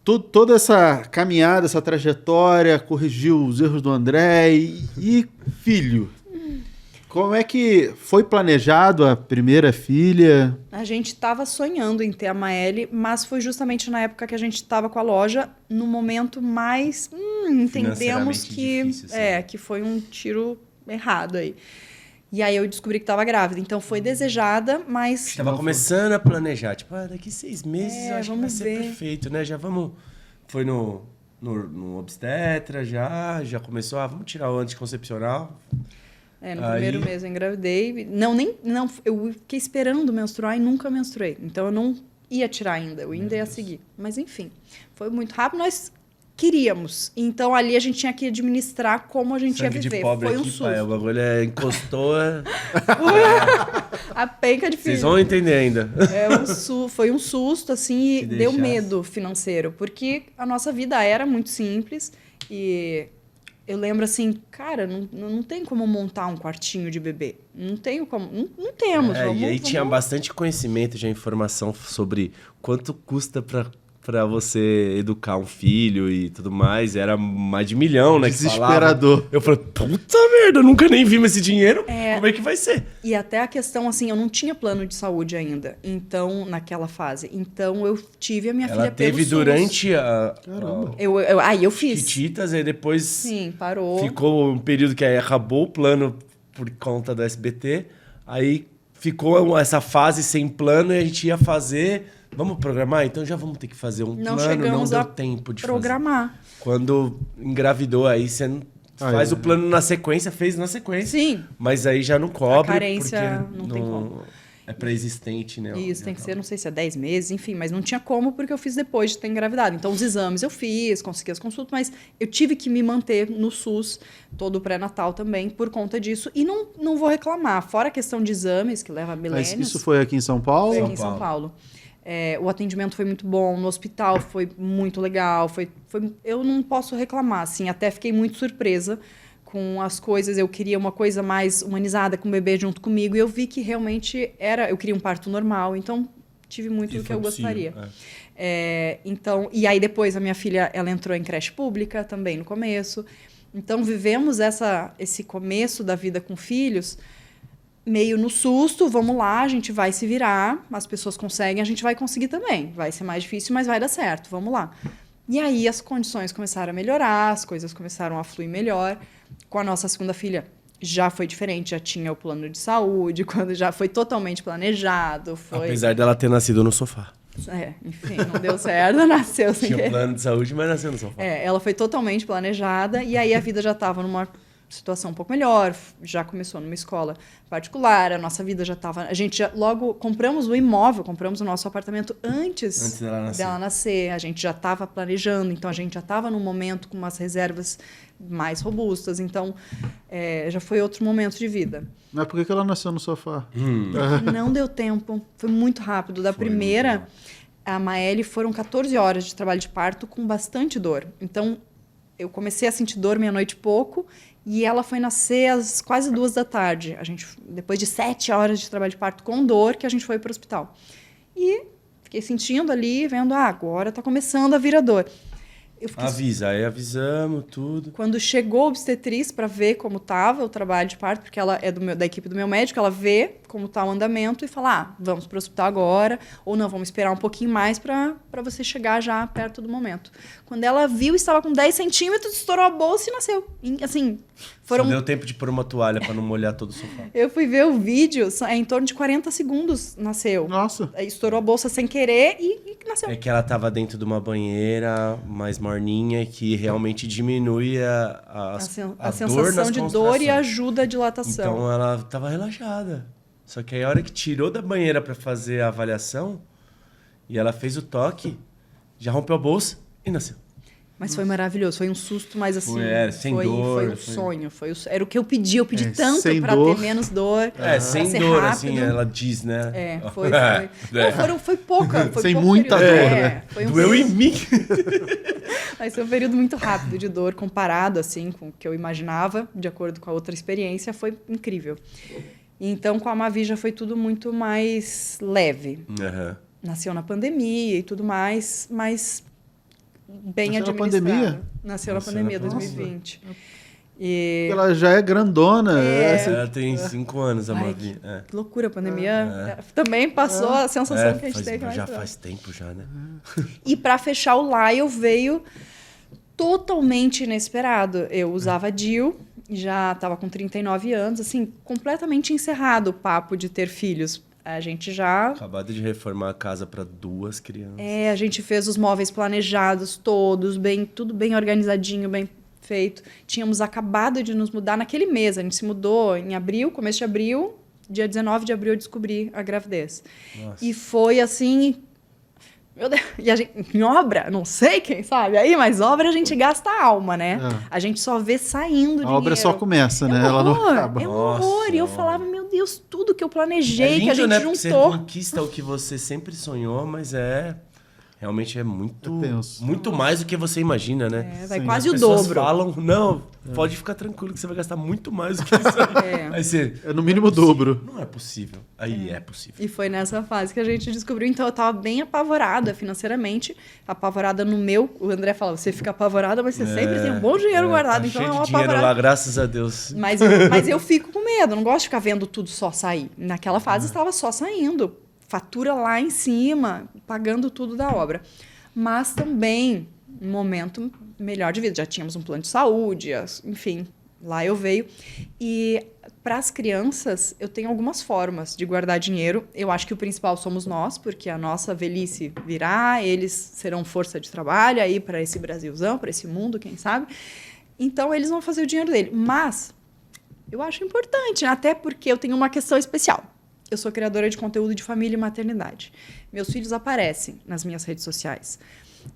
Toda essa caminhada, essa trajetória, corrigiu os erros do André e filho. Como é que foi planejado a primeira filha?
A gente estava sonhando em ter a Maeli, mas foi justamente na época que a gente estava com a loja, no momento mais entendemos que difícil, que foi um tiro errado aí. E aí eu descobri que estava grávida. Então foi desejada, mas...
Estava começando a planejar. Tipo, daqui 6 meses eu acho que vai ser perfeito, né? Já vamos... Foi no obstetra, já começou. Vamos tirar o anticoncepcional.
No primeiro mês eu engravidei. Não, eu fiquei esperando menstruar e nunca menstruei. Então eu não ia tirar ainda, eu ainda ia seguir. Mas enfim, foi muito rápido, nós queríamos. Então ali a gente tinha que administrar como a gente
Sangue
ia viver.
De pobre
foi um
aqui,
susto.
Pai, o bagulho encostou.
A penca de filho.
Vocês vão entender ainda.
Foi um susto, assim, e deu medo financeiro. Porque a nossa vida era muito simples e... Eu lembro assim, cara, não tem como montar um quartinho de bebê. Não tenho como. Não temos.
E aí tinha bastante conhecimento, já informação sobre quanto custa pra você educar um filho e tudo mais. Era mais de 1 milhão, né?
Desesperador.
Eu falei, puta merda, eu nunca nem vi esse dinheiro. Como é que vai ser?
E até a questão, assim, eu não tinha plano de saúde ainda. Então, naquela fase. Então, eu tive a minha filha pelo SUS.
Ela teve durante a...
Caramba.
Eu fiz.
Chiquititas, aí depois...
Sim, parou.
Ficou um período que aí acabou o plano por conta do SBT. Aí ficou essa fase sem plano e a gente ia fazer... Vamos programar? Então já vamos ter que fazer um plano. Não deu tempo de
programar.
Fazer. Quando engravidou, aí você faz o plano na sequência, fez na sequência.
Sim.
Mas aí já não cobre.
A carência não tem como.
É pré-existente, né?
Isso, tem que ser, não sei se é 10 meses, enfim. Mas não tinha como, porque eu fiz depois de ter engravidado. Então, os exames eu fiz, consegui as consultas, mas eu tive que me manter no SUS, todo o pré-natal também, por conta disso. E não vou reclamar. Fora a questão de exames, que leva milênios.
Mas isso foi aqui em São Paulo?
Foi aqui em São Paulo. O atendimento foi muito bom, no hospital foi muito legal, eu não posso reclamar, assim, até fiquei muito surpresa com as coisas, eu queria uma coisa mais humanizada com o bebê junto comigo, e eu vi que realmente eu queria um parto normal, então tive muito do que eu gostaria. Então, e aí depois a minha filha, ela entrou em creche pública também no começo. Então, vivemos esse começo da vida com filhos meio no susto, vamos lá, a gente vai se virar, as pessoas conseguem, a gente vai conseguir também. Vai ser mais difícil, mas vai dar certo, vamos lá. E aí as condições começaram a melhorar, as coisas começaram a fluir melhor. Com a nossa segunda filha já foi diferente, já tinha o plano de saúde, quando já foi totalmente planejado.
Apesar dela ter nascido no sofá.
Enfim, não deu certo, nasceu sem
Tinha plano de saúde, mas nasceu no sofá.
Ela foi totalmente planejada e aí a vida já estava numa situação um pouco melhor, já começou numa escola particular, a nossa vida já estava... A gente logo compramos o imóvel, compramos o nosso apartamento antes dela nascer. A gente já estava planejando, então a gente já estava num momento com umas reservas mais robustas, então já foi outro momento de vida.
Mas por que ela nasceu no sofá?
Não deu tempo, foi muito rápido. Da primeira, a Maeli, foram 14 horas de trabalho de parto com bastante dor. Então, eu comecei a sentir dor meia-noite e pouco, e ela foi nascer às quase 2 da tarde. A gente, depois de 7 horas de trabalho de parto com dor, que a gente foi para o hospital. E fiquei sentindo ali, vendo, agora está começando a vir a dor.
Aí avisamos tudo.
Quando chegou a obstetriz para ver como estava o trabalho de parto, porque ela é da equipe do meu médico, ela vê como está o andamento e fala, vamos para o hospital agora, ou não, vamos esperar um pouquinho mais para você chegar já perto do momento. Quando ela viu, estava com 10 centímetros, estourou a bolsa e nasceu. Assim,
Só deu tempo de pôr uma toalha para não molhar todo o sofá.
Eu fui ver o vídeo, em torno de 40 segundos nasceu.
Nossa.
Estourou a bolsa sem querer e nasceu.
É que ela estava dentro de uma banheira mais morninha, que realmente diminui a
sensação de dor e ajuda a dilatação.
Então ela estava relaxada. Só que aí a hora que tirou da banheira para fazer a avaliação, e ela fez o toque, já rompeu a bolsa e nasceu.
Mas foi maravilhoso, foi um susto, mas assim,
sem dor,
foi um sonho. Era o que eu pedi tanto para ter menos dor.
Sem dor, rápido. Assim, ela diz, né?
Foi pouca. Foi
sem
pouco
muita
período,
dor, né?
Doeu em mim.
Mas foi um período muito rápido de dor, comparado assim, com o que eu imaginava, de acordo com a outra experiência, foi incrível. Então, com a Mavi já foi tudo muito mais leve. Nasceu na pandemia e tudo mais, mas bem administrado. Nasceu na pandemia, 2020. E...
Ela já é grandona.
Ela tem 5 anos, a Mavi.
Que loucura, a pandemia também passou a sensação que a gente teve.
Já faz tempo já, né?
E para fechar o Lyle veio totalmente inesperado. Eu usava DIU, já estava com 39 anos, assim, completamente encerrado o papo de ter filhos. A gente já...
Acabado de reformar a casa para 2 crianças.
A gente fez os móveis planejados todos, tudo bem organizadinho, bem feito. Tínhamos acabado de nos mudar naquele mês. A gente se mudou em abril, começo de abril. Dia 19 de abril eu descobri a gravidez.
Nossa.
E foi assim... Meu Deus, e a gente, em obra, não sei quem sabe aí, mas obra a gente gasta a alma, né? A gente só vê saindo dinheiro.
A obra só começa, né? Ela não acaba.
É um horror. E eu falava, meu Deus, tudo que eu planejei,
lindo,
que a gente
né?
juntou.
Você conquista o que você sempre sonhou, mas realmente é muito mais do que você imagina, né?
Vai quase o
dobro. As
dobro.
pessoas falam, pode ficar tranquilo que você vai gastar muito mais do que isso. Aí você,
é no mínimo o dobro.
Não é possível. Aí é possível.
E foi nessa fase que a gente descobriu. Então, eu estava bem apavorada financeiramente. Apavorada no meu... O André fala, você fica apavorada, mas você sempre tem um bom dinheiro guardado.
Tá
então,
cheio
é uma
de dinheiro
apavorada.
lá, graças a Deus.
Mas eu fico com medo. Eu não gosto de ficar vendo tudo só sair. Naquela fase, estava só saindo. Fatura lá em cima, pagando tudo da obra. Mas também um momento melhor de vida. Já tínhamos um plano de saúde, enfim, lá eu veio. E para as crianças, eu tenho algumas formas de guardar dinheiro. Eu acho que o principal somos nós, porque a nossa velhice virá, eles serão força de trabalho aí para esse Brasilzão, para esse mundo, quem sabe. Então, eles vão fazer o dinheiro dele. Mas eu acho importante, até porque eu tenho uma questão especial. Eu sou criadora de conteúdo de família e maternidade. Meus filhos aparecem nas minhas redes sociais.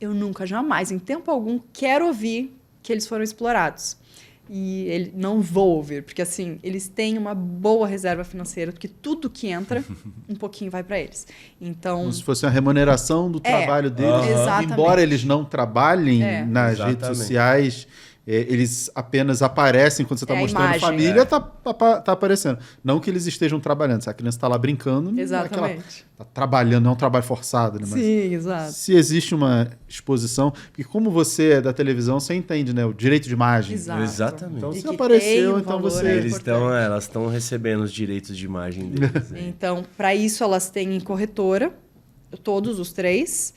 Eu nunca, jamais, em tempo algum, quero ouvir que eles foram explorados. E não vou ouvir, porque assim, eles têm uma boa reserva financeira, porque tudo que entra, um pouquinho vai para eles. Então,
como se fosse a remuneração do trabalho deles.
Exatamente.
Embora eles não trabalhem nas redes sociais, eles apenas aparecem quando você está
É a
mostrando
imagem.
família, tá aparecendo. Não que eles estejam trabalhando. Se a criança está lá brincando, não é que ela
Exatamente.
tá trabalhando, não é um trabalho forçado, né? Mas
Sim, exato.
se existe uma exposição, porque como você é da televisão, você entende, né? O direito de imagem.
Exato.
Exatamente.
Então
E
se
que
apareceu,
tem um
então
valor,
você...
né?
Elas estão recebendo os direitos de imagem deles. Né?
Então, para isso, elas têm corretora, todos os 3.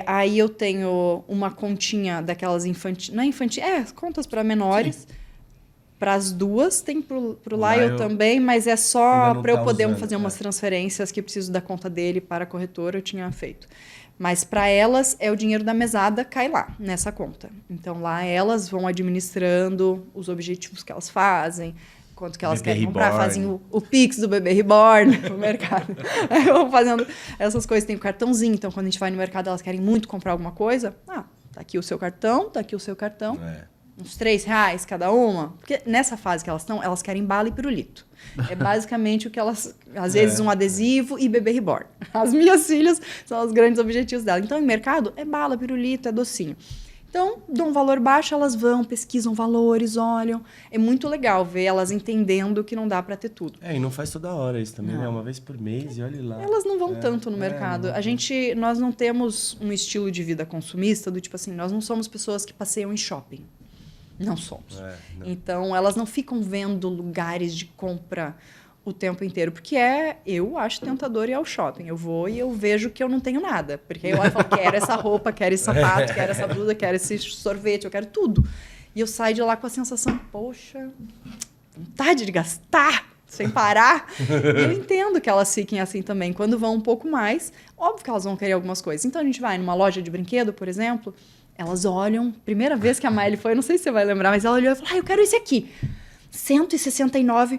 Aí eu tenho uma continha daquelas infantis... Não é infantil, contas para menores. Para as 2, tem pro Lyle também, mas é
ainda
só
não
para eu
tá
poder
usando,
fazer umas transferências que preciso da conta dele para a corretora, eu tinha feito. Mas para elas, o dinheiro da mesada cai lá, nessa conta. Então lá elas vão administrando os objetivos que elas fazem, quanto que elas querem comprar, fazem o Pix do bebê reborn no mercado. Aí vão fazendo essas coisas, tem o cartãozinho, então quando a gente vai no mercado, elas querem muito comprar alguma coisa, tá aqui o seu cartão, tá aqui o seu cartão. Uns R$3 cada uma. Porque nessa fase que elas estão, elas querem bala e pirulito. É basicamente o que elas... Às vezes um adesivo e bebê reborn. As minhas filhas são os grandes objetivos dela. Então, em mercado, é bala, pirulito, é docinho. Então, dão um valor baixo, elas vão, pesquisam valores, olham. É muito legal ver elas entendendo que não dá para ter tudo.
E não faz toda hora isso também, né? Uma vez por mês e olha lá.
Elas não vão tanto no mercado. Nós não temos um estilo de vida consumista do tipo assim, nós não somos pessoas que passeiam em shopping. Não somos.
Não.
Então, elas não ficam vendo lugares de compra o tempo inteiro, porque eu acho tentador ir ao shopping. Eu vou e eu vejo que eu não tenho nada. Porque eu falo, quero essa roupa, quero esse sapato, quero essa blusa, quero esse sorvete, eu quero tudo. E eu saio de lá com a sensação, poxa, vontade de gastar sem parar. E eu entendo que elas fiquem assim também. Quando vão um pouco mais, óbvio que elas vão querer algumas coisas. Então, a gente vai numa loja de brinquedo, por exemplo... Elas olham, primeira vez que a Miley foi, não sei se você vai lembrar, mas ela olhou e falou, eu quero esse aqui. 169.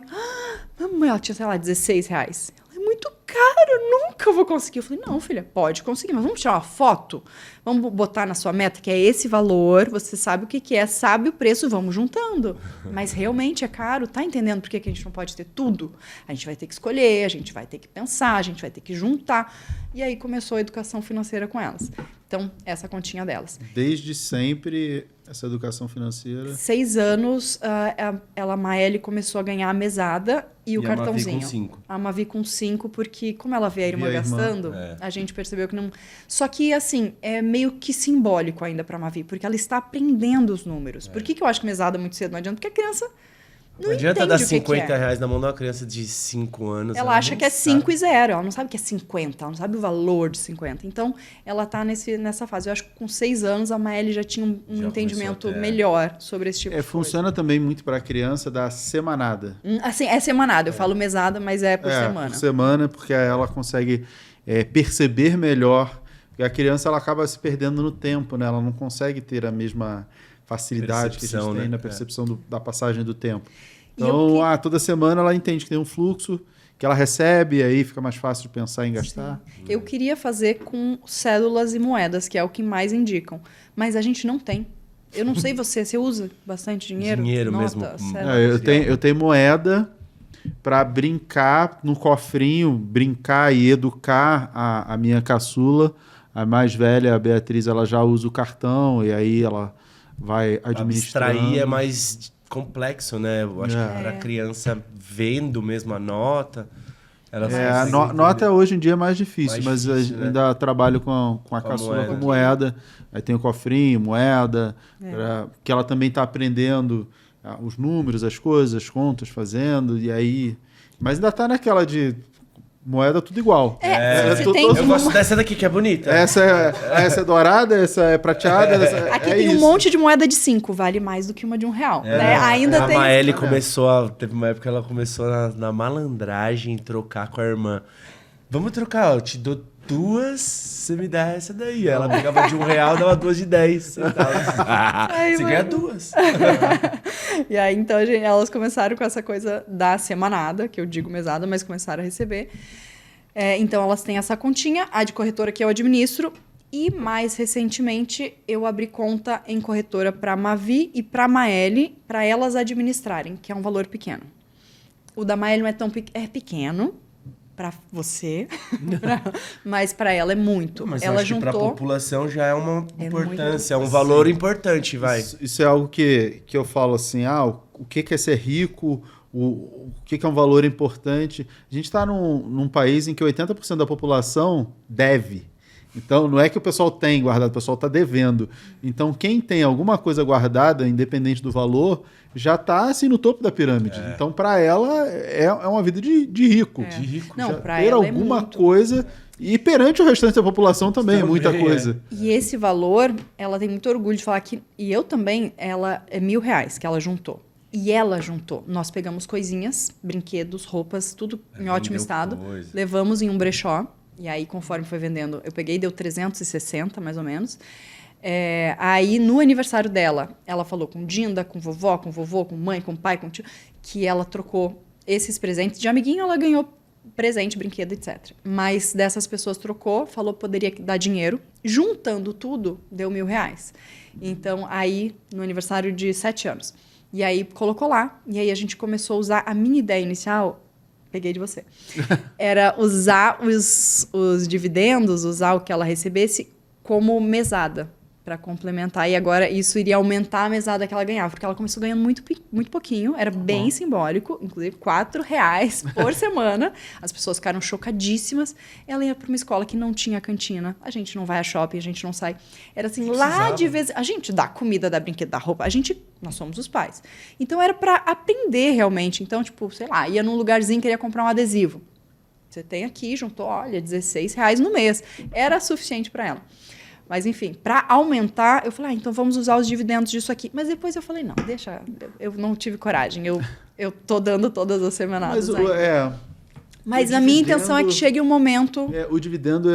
Mamãe, ela tinha, sei lá, R$16. Ela é muito caro, eu nunca vou conseguir. Eu falei, não, filha, pode conseguir, mas vamos tirar uma foto? Vamos botar na sua meta que é esse valor, você sabe o que é, sabe o preço, vamos juntando. Mas realmente é caro, tá entendendo por que a gente não pode ter tudo? A gente vai ter que escolher, a gente vai ter que pensar, a gente vai ter que juntar. E aí começou a educação financeira com elas. Então, essa continha delas.
Desde sempre, essa educação financeira...
6 anos, a Maeli começou a ganhar a mesada e o cartãozinho.
A Mavi com 5.
A Mavi com 5, porque como ela vê a irmã gastando, a gente percebeu que não... Só que, assim, é meio que simbólico ainda para a Mavi, porque ela está aprendendo os números. Por que eu acho que mesada muito cedo não adianta? Porque a criança... Não
adianta dar
R$50
na mão de uma criança de 5 anos.
Ela acha que é 5 e 0. Ela não sabe que é 50. Ela não sabe o valor de 50. Então, ela tá nessa fase. Eu acho que com 6 anos, a Maeli já tinha um entendimento melhor sobre esse tipo de coisa.
Funciona também muito para a criança da semanada.
Assim, é semanada. Eu falo mesada, mas é por semana.
Por semana, porque ela consegue perceber melhor. Porque a criança ela acaba se perdendo no tempo, né? Ela não consegue ter a mesma facilidade que a gente tem na percepção da passagem do tempo. Então, toda semana ela entende que tem um fluxo que ela recebe, e aí fica mais fácil de pensar em gastar.
Sim. Eu queria fazer com cédulas e moedas, que é o que mais indicam. Mas a gente não tem. Eu não sei você usa bastante dinheiro?
Dinheiro mesmo.
Eu tenho moeda para brincar no cofrinho, brincar e educar a minha caçula. A mais velha, a Beatriz, ela já usa o cartão e aí ela vai administrando.
Abstrair é mais complexo, né? Eu acho que para a criança vendo mesmo a nota...
a nota hoje em dia é mais difícil, mas ainda trabalho com a caçula com moeda. Aí tem o cofrinho, moeda, que ela também está aprendendo os números, as coisas, as contas, fazendo, e aí... Mas ainda está naquela de moeda tudo igual.
Eu gosto dessa daqui, que é bonita.
Essa é dourada, essa é prateada.
Aqui tem um monte de moeda de 5, vale mais do que uma de R$1. Né? Ainda tem.
A Maeli teve uma época que ela começou na malandragem trocar com a irmã. Vamos trocar, eu te dou 2, você me dá essa daí. Ela pegava de R$1, dava 2 de 10 centavos. Você ganha 2.
E aí, então, elas começaram com essa coisa da semanada, que eu digo mesada, mas começaram a receber. Então, elas têm essa continha, a de corretora que eu administro, e mais recentemente eu abri conta em corretora para a Mavi e para a Maeli, para elas administrarem, que é um valor pequeno. O da Maeli não é tão pequeno, pra você, mas pra ela é muito.
Mas
ela
eu acho que pra
juntou.
população já é uma
É
importância, é um
muito-
valor importante, vai.
Isso é algo que eu falo assim, o que é ser rico, o que é um valor importante. A gente está num país em que 80% da população deve. Então, não é que o pessoal tem guardado, o pessoal está devendo. Então, quem tem alguma coisa guardada, independente do valor, já está assim, no topo da pirâmide. Então, para ela, é uma vida de rico.
De rico.
Não,
Já
pra
ter
ela é
alguma
muito.
coisa... E perante o restante da população também, muita coisa.
E esse valor, ela tem muito orgulho de falar que... E eu também, ela é R$1.000 que ela juntou. E ela juntou. Nós pegamos coisinhas, brinquedos, roupas, tudo em ótimo
vendeu
estado.
coisa.
Levamos em um brechó. E aí, conforme foi vendendo, eu peguei e deu 360, mais ou menos. Aí, no aniversário dela, ela falou com Dinda, com vovó, com vovô, com mãe, com pai, com tio, que ela trocou esses presentes. De amiguinho, ela ganhou presente, brinquedo, etc. Mas dessas pessoas trocou, falou que poderia dar dinheiro. Juntando tudo, deu R$1.000. Então, aí, no aniversário de 7 anos. E aí, colocou lá. E aí, a gente começou a usar a minha ideia inicial. Peguei de você. Era usar os dividendos, usar o que ela recebesse como mesada para complementar. E agora isso iria aumentar a mesada que ela ganhava, porque ela começou ganhando muito pouquinho, era bem simbólico, inclusive R$4 por semana. As pessoas ficaram chocadíssimas. Ela ia para uma escola que não tinha cantina. A gente não vai a shopping, a gente não sai. Era assim, lá de vez... A gente dá comida, dá brinquedo, dá roupa. Nós somos os pais. Então, era para aprender realmente. Então, tipo, sei lá, ia num lugarzinho, queria comprar um adesivo. Você tem aqui, juntou, olha, R$16 no mês. Era suficiente para ela. Mas, enfim, para aumentar, eu falei, então vamos usar os dividendos disso aqui. Mas depois eu falei, não, deixa, eu não tive coragem. Eu tô dando todas as semanadas ainda. Mas a minha intenção é que chegue um momento...
O dividendo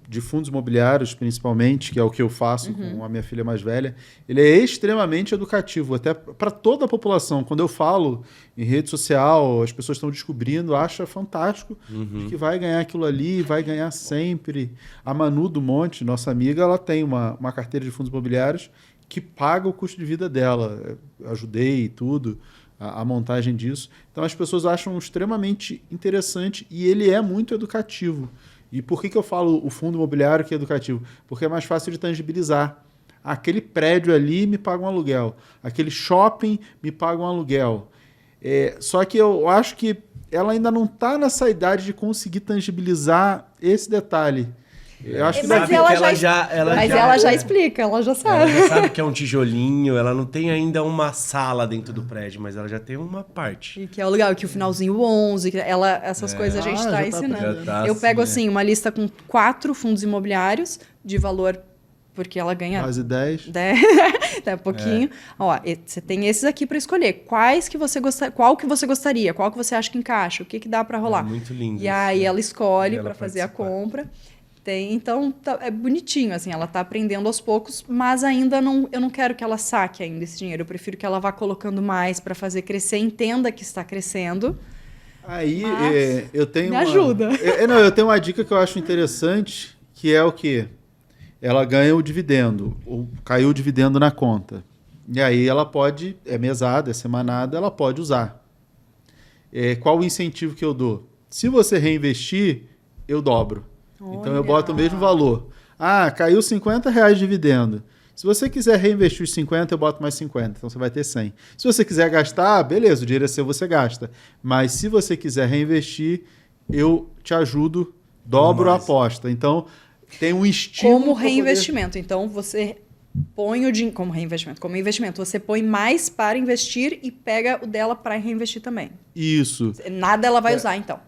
de fundos imobiliários, principalmente, que é o que eu faço com a minha filha mais velha, ele é extremamente educativo, até para toda a população. Quando eu falo em rede social, as pessoas estão descobrindo, acham fantástico, de que vai ganhar aquilo ali, vai ganhar sempre. A Manu do Monte, nossa amiga, ela tem uma carteira de fundos imobiliários que paga o custo de vida dela. Eu ajudei e tudo. A montagem disso. Então as pessoas acham extremamente interessante e ele é muito educativo. E por que eu falo o fundo imobiliário que é educativo? Porque é mais fácil de tangibilizar. Aquele prédio ali me paga um aluguel. Aquele shopping me paga um aluguel. Só que eu acho que ela ainda não está nessa idade de conseguir tangibilizar esse detalhe. Eu acho que
mas ela já explica, ela já sabe.
Ela já sabe que é um tijolinho, ela não tem ainda uma sala dentro do prédio, mas ela já tem uma parte.
E que é o legal, que o finalzinho 11, essas coisas a gente está ensinando. Eu pego assim, uma lista com 4 fundos imobiliários de valor, porque ela ganha...
Quase 10.
Tá, pouquinho. Ó, você tem esses aqui para escolher. Qual que você gostaria? Qual que você acha que encaixa? O que dá para rolar?
É muito lindo.
E aí ela escolhe para fazer a compra. Então, é bonitinho, assim, ela está aprendendo aos poucos, mas ainda eu não quero que ela saque ainda esse dinheiro. Eu prefiro que ela vá colocando mais para fazer crescer, entenda que está crescendo.
Aí, eu tenho
me ajuda.
Eu tenho uma dica que eu acho interessante, que é o quê? Ela ganha o dividendo, caiu o dividendo na conta. E aí ela pode, mesada, é semanada, ela pode usar. Qual o incentivo que eu dou? Se você reinvestir, eu dobro. Então eu boto o mesmo valor. Caiu R$50 de dividendo. Se você quiser reinvestir os 50, eu boto mais 50. Então você vai ter 100. Se você quiser gastar, beleza, o dinheiro é seu, você gasta. Mas se você quiser reinvestir, eu te ajudo, dobro a aposta. Então tem um estímulo.
Como reinvestimento. Então você põe o dinheiro. Como reinvestimento. Como investimento. Você põe mais para investir e pega o dela para reinvestir também.
Isso.
Nada ela vai usar, então.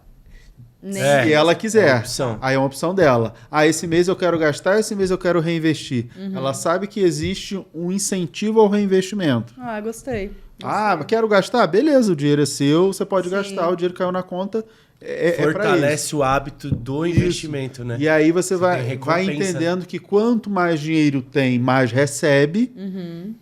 Se ela quiser.
É uma opção.
Aí é uma opção dela. Esse mês eu quero gastar, esse mês eu quero reinvestir. Ela sabe que existe um incentivo ao reinvestimento.
Gostei.
Quero gastar? Beleza, o dinheiro é seu, você pode gastar, o dinheiro caiu na conta.
Fortalece o hábito do investimento, né?
E aí você vai entendendo que quanto mais dinheiro tem, mais recebe.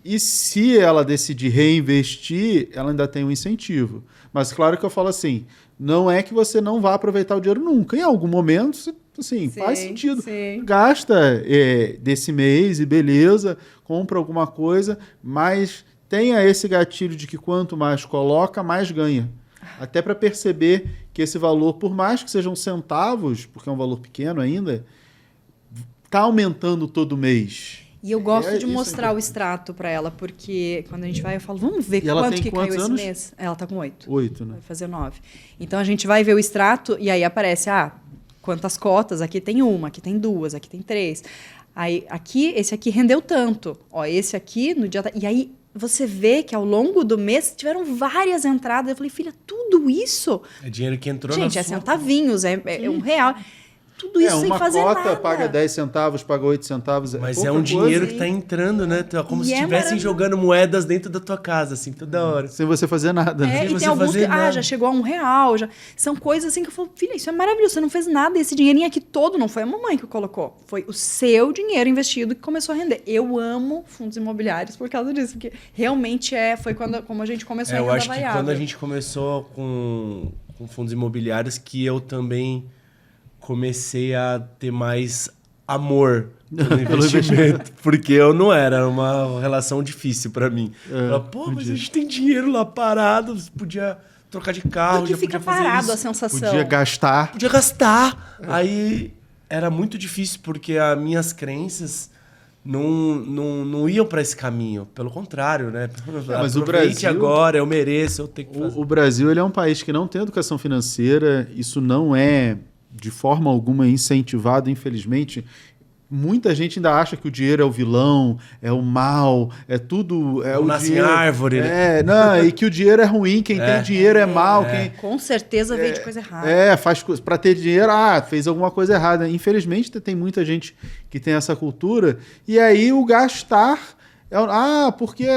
E se ela decidir reinvestir, ela ainda tem um incentivo. Mas claro que eu falo assim, não é que você não vá aproveitar o dinheiro nunca. Em algum momento, assim, faz sentido. Sim. Gasta desse mês e beleza, compra alguma coisa, mas tenha esse gatilho de que quanto mais coloca, mais ganha. Até para perceber que esse valor, por mais que sejam centavos, porque é um valor pequeno ainda, está aumentando todo mês.
E eu gosto de mostrar o extrato para ela, porque quando a gente vai, eu falo, vamos ver quanto que caiu esse mês. Ela tá com 8.
8, né?
Vai fazer 9. Então a gente vai ver o extrato e aí aparece, quantas cotas, aqui tem 1, aqui tem 2, aqui tem 3. Aí, esse aqui rendeu tanto. Ó, esse aqui, no dia... E aí, você vê que ao longo do mês tiveram várias entradas. Eu falei, filha, tudo isso?
É dinheiro que entrou
Gente, centavinhos, é R$1. Tudo isso sem fazer nada.
Uma cota paga 10 centavos, paga 8 centavos.
Mas é um dinheiro que tá entrando, né? Como se estivessem jogando moedas dentro da tua casa, assim, toda hora.
Sem você fazer nada.
E tem alguns que, já chegou a R$1. Já... São coisas assim que eu falo, filha, isso é maravilhoso, você não fez nada. Esse dinheirinho aqui todo não foi a mamãe que colocou. Foi o seu dinheiro investido que começou a render. Eu amo fundos imobiliários por causa disso, porque realmente foi como a gente começou a renda variável.
Eu acho que quando a gente começou com fundos imobiliários que eu também... comecei a ter mais amor pelo investimento, porque eu não era uma relação difícil para mim. Mas a gente tem dinheiro lá parado, podia trocar de carro,
porque fica parado a sensação.
Podia gastar.
Aí era muito difícil porque as minhas crenças não iam para esse caminho. Pelo contrário, né?
Mas o Brasil
agora, eu mereço, eu tenho que fazer.
O Brasil ele é um país que não tem educação financeira, isso não é de forma alguma incentivado, infelizmente. Muita gente ainda acha que o dinheiro é o vilão, é o mal, é tudo...
Não nasce em árvore, né?
E que o dinheiro é ruim, quem tem dinheiro é mal.
Com certeza veio de coisa errada.
Faz coisa para ter dinheiro, fez alguma coisa errada. Infelizmente, tem muita gente que tem essa cultura. E aí o gastar... porque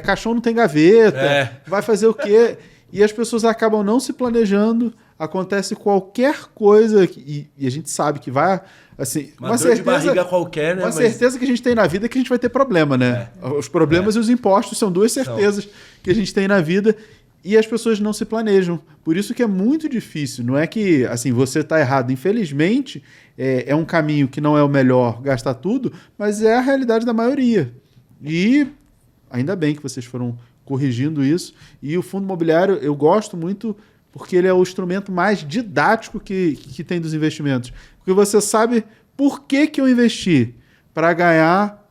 caixão não tem gaveta, vai fazer o quê? E as pessoas acabam não se planejando, acontece qualquer coisa, e a gente sabe que vai... Assim,
uma dor de barriga qualquer, né?
Uma certeza que a gente tem na vida é que a gente vai ter problema, né? Os problemas e os impostos são duas certezas que a gente tem na vida e as pessoas não se planejam. Por isso que é muito difícil. Não é que assim, você está errado. Infelizmente, é um caminho que não é o melhor gastar tudo, mas é a realidade da maioria. E ainda bem que vocês foram corrigindo isso. E o fundo imobiliário eu gosto muito porque ele é o instrumento mais didático que tem dos investimentos. Porque você sabe por que eu investi para ganhar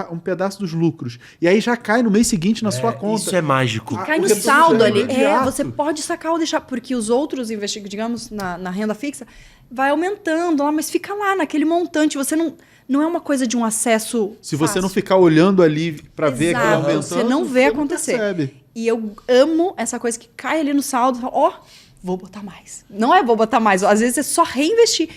um pedaço dos lucros. E aí já cai no mês seguinte na sua conta.
Isso é mágico.
Cai no saldo ali. Você pode sacar ou deixar, porque os outros investimentos, digamos, na renda fixa, vai aumentando lá, mas fica lá naquele montante. Você não é uma coisa de um acesso
Se você não ficar olhando ali para ver aquilo aumentando,
você não vê acontecer.
Percebe.
E eu amo essa coisa que cai ali no saldo e fala, vou botar mais. Não é vou botar mais, às vezes é só reinvestir.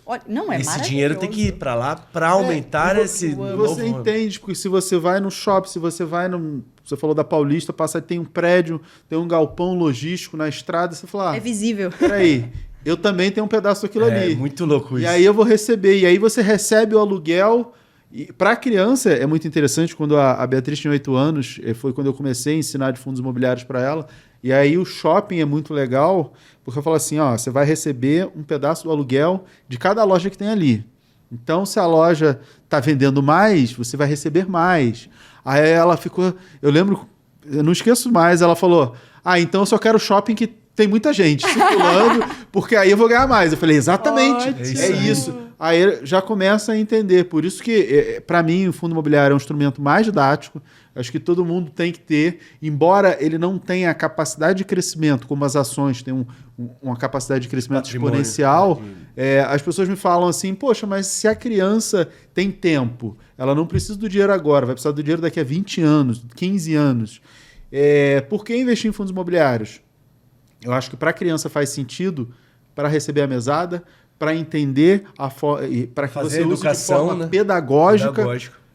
Olha, não é
esse dinheiro tem que ir para lá para aumentar esse novo...
Você entende, porque se você vai no shopping, se você vai no... Você falou da Paulista, tem um prédio, tem um galpão logístico na estrada, você fala...
É visível.
Peraí, eu também tenho um pedaço daquilo ali.
É muito louco isso.
E aí eu vou receber. E aí você recebe o aluguel... Para a criança é muito interessante, quando a Beatriz tinha 8 anos, foi quando eu comecei a ensinar de fundos imobiliários para ela, e aí o shopping é muito legal, porque eu falo assim, você vai receber um pedaço do aluguel de cada loja que tem ali. Então, se a loja está vendendo mais, você vai receber mais. Aí ela ficou, eu não esqueço mais, ela falou, então eu só quero shopping que tem muita gente circulando, porque aí eu vou ganhar mais. Eu falei, exatamente, é isso. Aí já começa a entender. Por isso que, para mim, o fundo imobiliário é um instrumento mais didático. Acho que todo mundo tem que ter. Embora ele não tenha a capacidade de crescimento, como as ações têm uma capacidade de crescimento exponencial, as pessoas me falam assim, poxa, mas se a criança tem tempo, ela não precisa do dinheiro agora, vai precisar do dinheiro daqui a 20 anos, 15 anos. Por que investir em fundos imobiliários? Eu acho que para a criança faz sentido para receber a mesada, para entender para que você use de forma pedagógica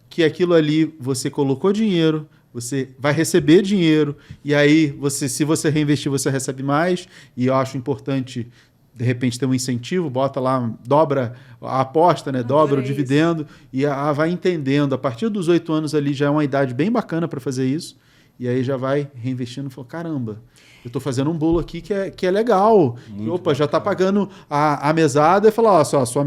que aquilo ali você colocou dinheiro, você vai receber dinheiro, e aí se você reinvestir, você recebe mais, e eu acho importante, de repente, ter um incentivo, bota lá, dobra a aposta, né? Dobra o dividendo, e vai entendendo. A partir dos 8 anos ali já é uma idade bem bacana para fazer isso. e aí já vai reinvestindo e fala, caramba, eu estou fazendo um bolo aqui que é legal.
Muito
Opa, já está pagando a mesada e fala, ó, sua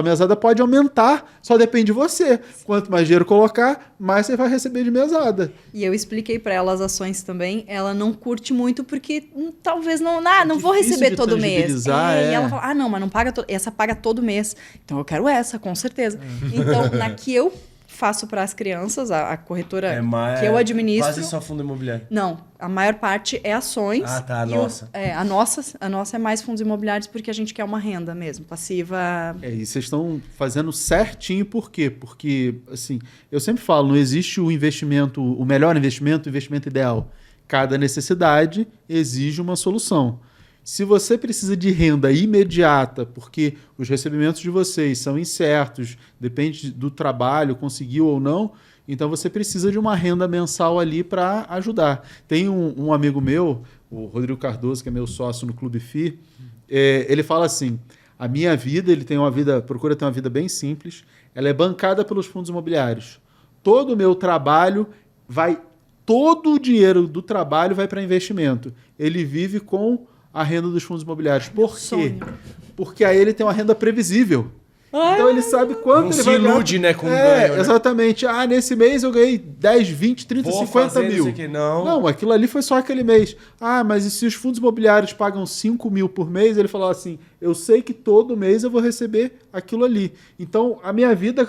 mesada pode aumentar, só depende de você. Quanto mais dinheiro colocar, mais você vai receber de mesada.
E eu expliquei para ela as ações também. Ela não curte muito porque talvez não vou receber todo mês.
E
ela fala, não, mas não paga essa paga todo mês. Então eu quero essa, com certeza. Então, na que eu faço para as crianças, a corretora que eu administro.
Quase só fundo imobiliário.
Não, a maior parte é ações.
Ah, tá, a nossa.
A nossa é mais fundos imobiliários porque a gente quer uma renda mesmo, passiva.
E vocês estão fazendo certinho, por quê? Porque, assim, eu sempre falo, não existe o investimento, o melhor investimento, o investimento ideal. Cada necessidade exige uma solução. Se você precisa de renda imediata, porque os recebimentos de vocês são incertos, depende do trabalho, conseguiu ou não, então você precisa de uma renda mensal ali para ajudar. Tem um amigo meu, o Rodrigo Cardoso, que é meu sócio no Clube FI, ele fala assim, a minha vida, procura ter uma vida bem simples, ela é bancada pelos fundos imobiliários. Todo o meu trabalho todo o dinheiro do trabalho vai para investimento. Ele vive com a renda dos fundos imobiliários. Por quê?
Sonho.
Porque aí ele tem uma renda previsível. Então ele sabe quanto
não
ele vai ganhar.
Não se ilude, né, com ganho, né?
Exatamente. Nesse mês eu ganhei 10, 20, 30,
Vou
50
fazer
mil.
Isso aqui, não.
Não, aquilo ali foi só aquele mês. Mas e se os fundos imobiliários pagam 5 mil por mês? Ele falou assim, eu sei que todo mês eu vou receber aquilo ali. Então a minha vida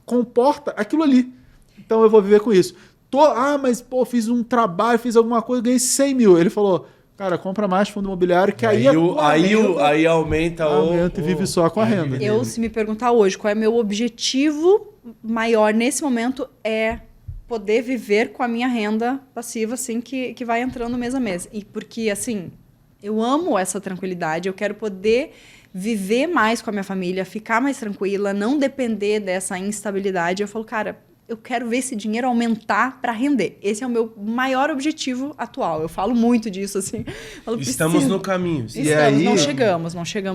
comporta aquilo ali. Então eu vou viver com isso. Mas fiz um trabalho, fiz alguma coisa, ganhei 100 mil. Ele falou, cara, compra mais fundo imobiliário, que aí
aumenta
e vive só com a renda.
Se me perguntar hoje qual é meu objetivo maior nesse momento, é poder viver com a minha renda passiva, assim, que vai entrando mês a mês. E porque, assim, eu amo essa tranquilidade, eu quero poder viver mais com a minha família, ficar mais tranquila, não depender dessa instabilidade. Eu falo, cara, eu quero ver esse dinheiro aumentar para render. Esse é o meu maior objetivo atual. Eu falo muito disso, assim.
Estamos no caminho.
Não chegamos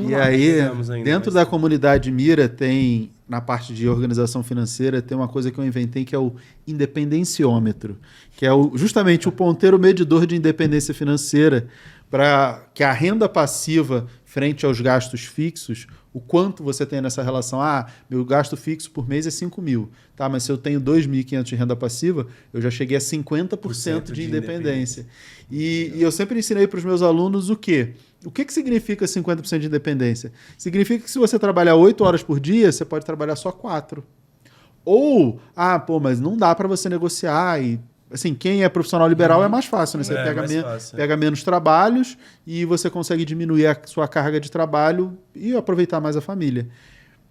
lá.
E aí, dentro da comunidade Mira, tem, na parte de organização financeira, tem uma coisa que eu inventei que é o independenciômetro, que é justamente o ponteiro medidor de independência financeira, para que a renda passiva frente aos gastos fixos, o quanto você tem nessa relação. Meu gasto fixo por mês é 5 mil. Tá, mas se eu tenho 2.500 de renda passiva, eu já cheguei a 50% de independência. E eu sempre ensinei para os meus alunos o quê? O que significa 50% de independência? Significa que se você trabalhar 8 horas por dia, você pode trabalhar só 4. Ou, mas não dá para você negociar e... Assim, quem é profissional liberal é mais fácil, né? Você pega menos trabalhos e você consegue diminuir a sua carga de trabalho e aproveitar mais a família.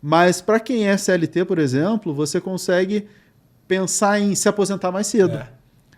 Mas para quem é CLT, por exemplo, você consegue pensar em se aposentar mais cedo.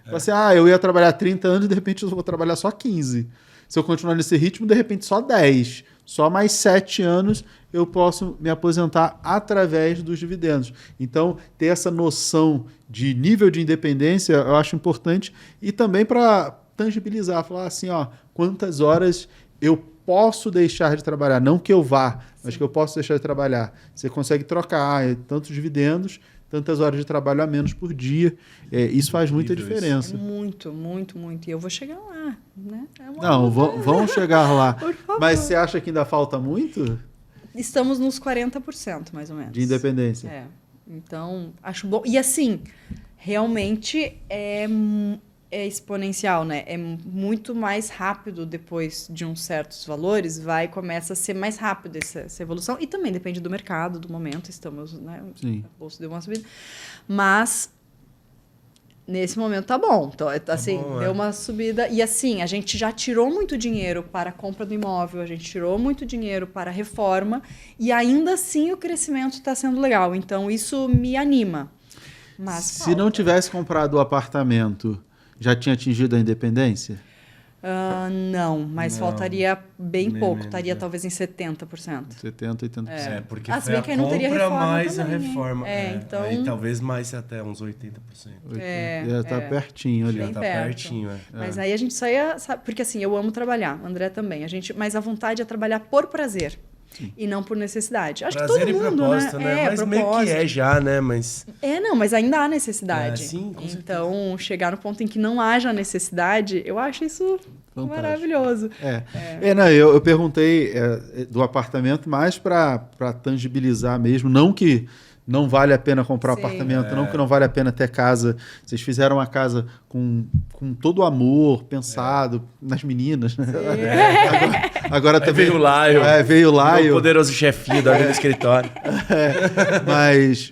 Assim, eu ia trabalhar 30 anos e de repente eu vou trabalhar só 15. Se eu continuar nesse ritmo, de repente só 10. Só mais 7 anos eu posso me aposentar através dos dividendos. Então, ter essa noção de nível de independência eu acho importante e também para tangibilizar, falar assim, quantas horas eu posso deixar de trabalhar, não que eu vá, mas que eu posso deixar de trabalhar. Você consegue trocar tantos dividendos, tantas horas de trabalho a menos por dia. Isso faz muita diferença.
Muito, muito, muito. E eu vou chegar lá, né?
Vamos chegar lá. Mas você acha que ainda falta muito?
Estamos nos 40%, mais ou menos.
De independência.
Então, acho bom. E assim, realmente é exponencial, né? É muito mais rápido depois de uns certos valores, começa a ser mais rápido essa evolução. E também depende do mercado, do momento. Estamos, né?
Sim.
A bolsa deu uma subida. Mas nesse momento tá bom. Então, assim, deu uma subida. E assim, a gente já tirou muito dinheiro para a compra do imóvel, a gente tirou muito dinheiro para a reforma, e ainda assim o crescimento está sendo legal. Então, isso me anima. Mas
se não tivesse comprado o apartamento, já tinha atingido a independência?
Não, mas faltaria bem pouco. Estaria talvez em 70%.
70%, 80%.
Porque
se bem que aí não teria reforma
mais
também,
a reforma.
Então...
Aí talvez mais até uns 80%.
Já está pertinho ali.
Já está pertinho,
Mas aí a gente só ia... Porque assim, eu amo trabalhar, o André também. Mas a vontade é trabalhar por prazer. E não por necessidade. Acho
Prazer
que todo
e
mundo,
propósito, né? Mas meio que é já, né? Mas...
Não, mas ainda há necessidade.
Sim, com certeza.
Então, chegar no ponto em que não haja necessidade, eu acho isso maravilhoso.
Não, eu perguntei do apartamento mais para tangibilizar mesmo, não que não vale a pena comprar apartamento, não que não vale a pena ter casa. Vocês fizeram uma casa com todo o amor, pensado nas meninas, né? Agora também
veio o Laio.
Veio o Laio.
O poderoso chefinho da vida do escritório.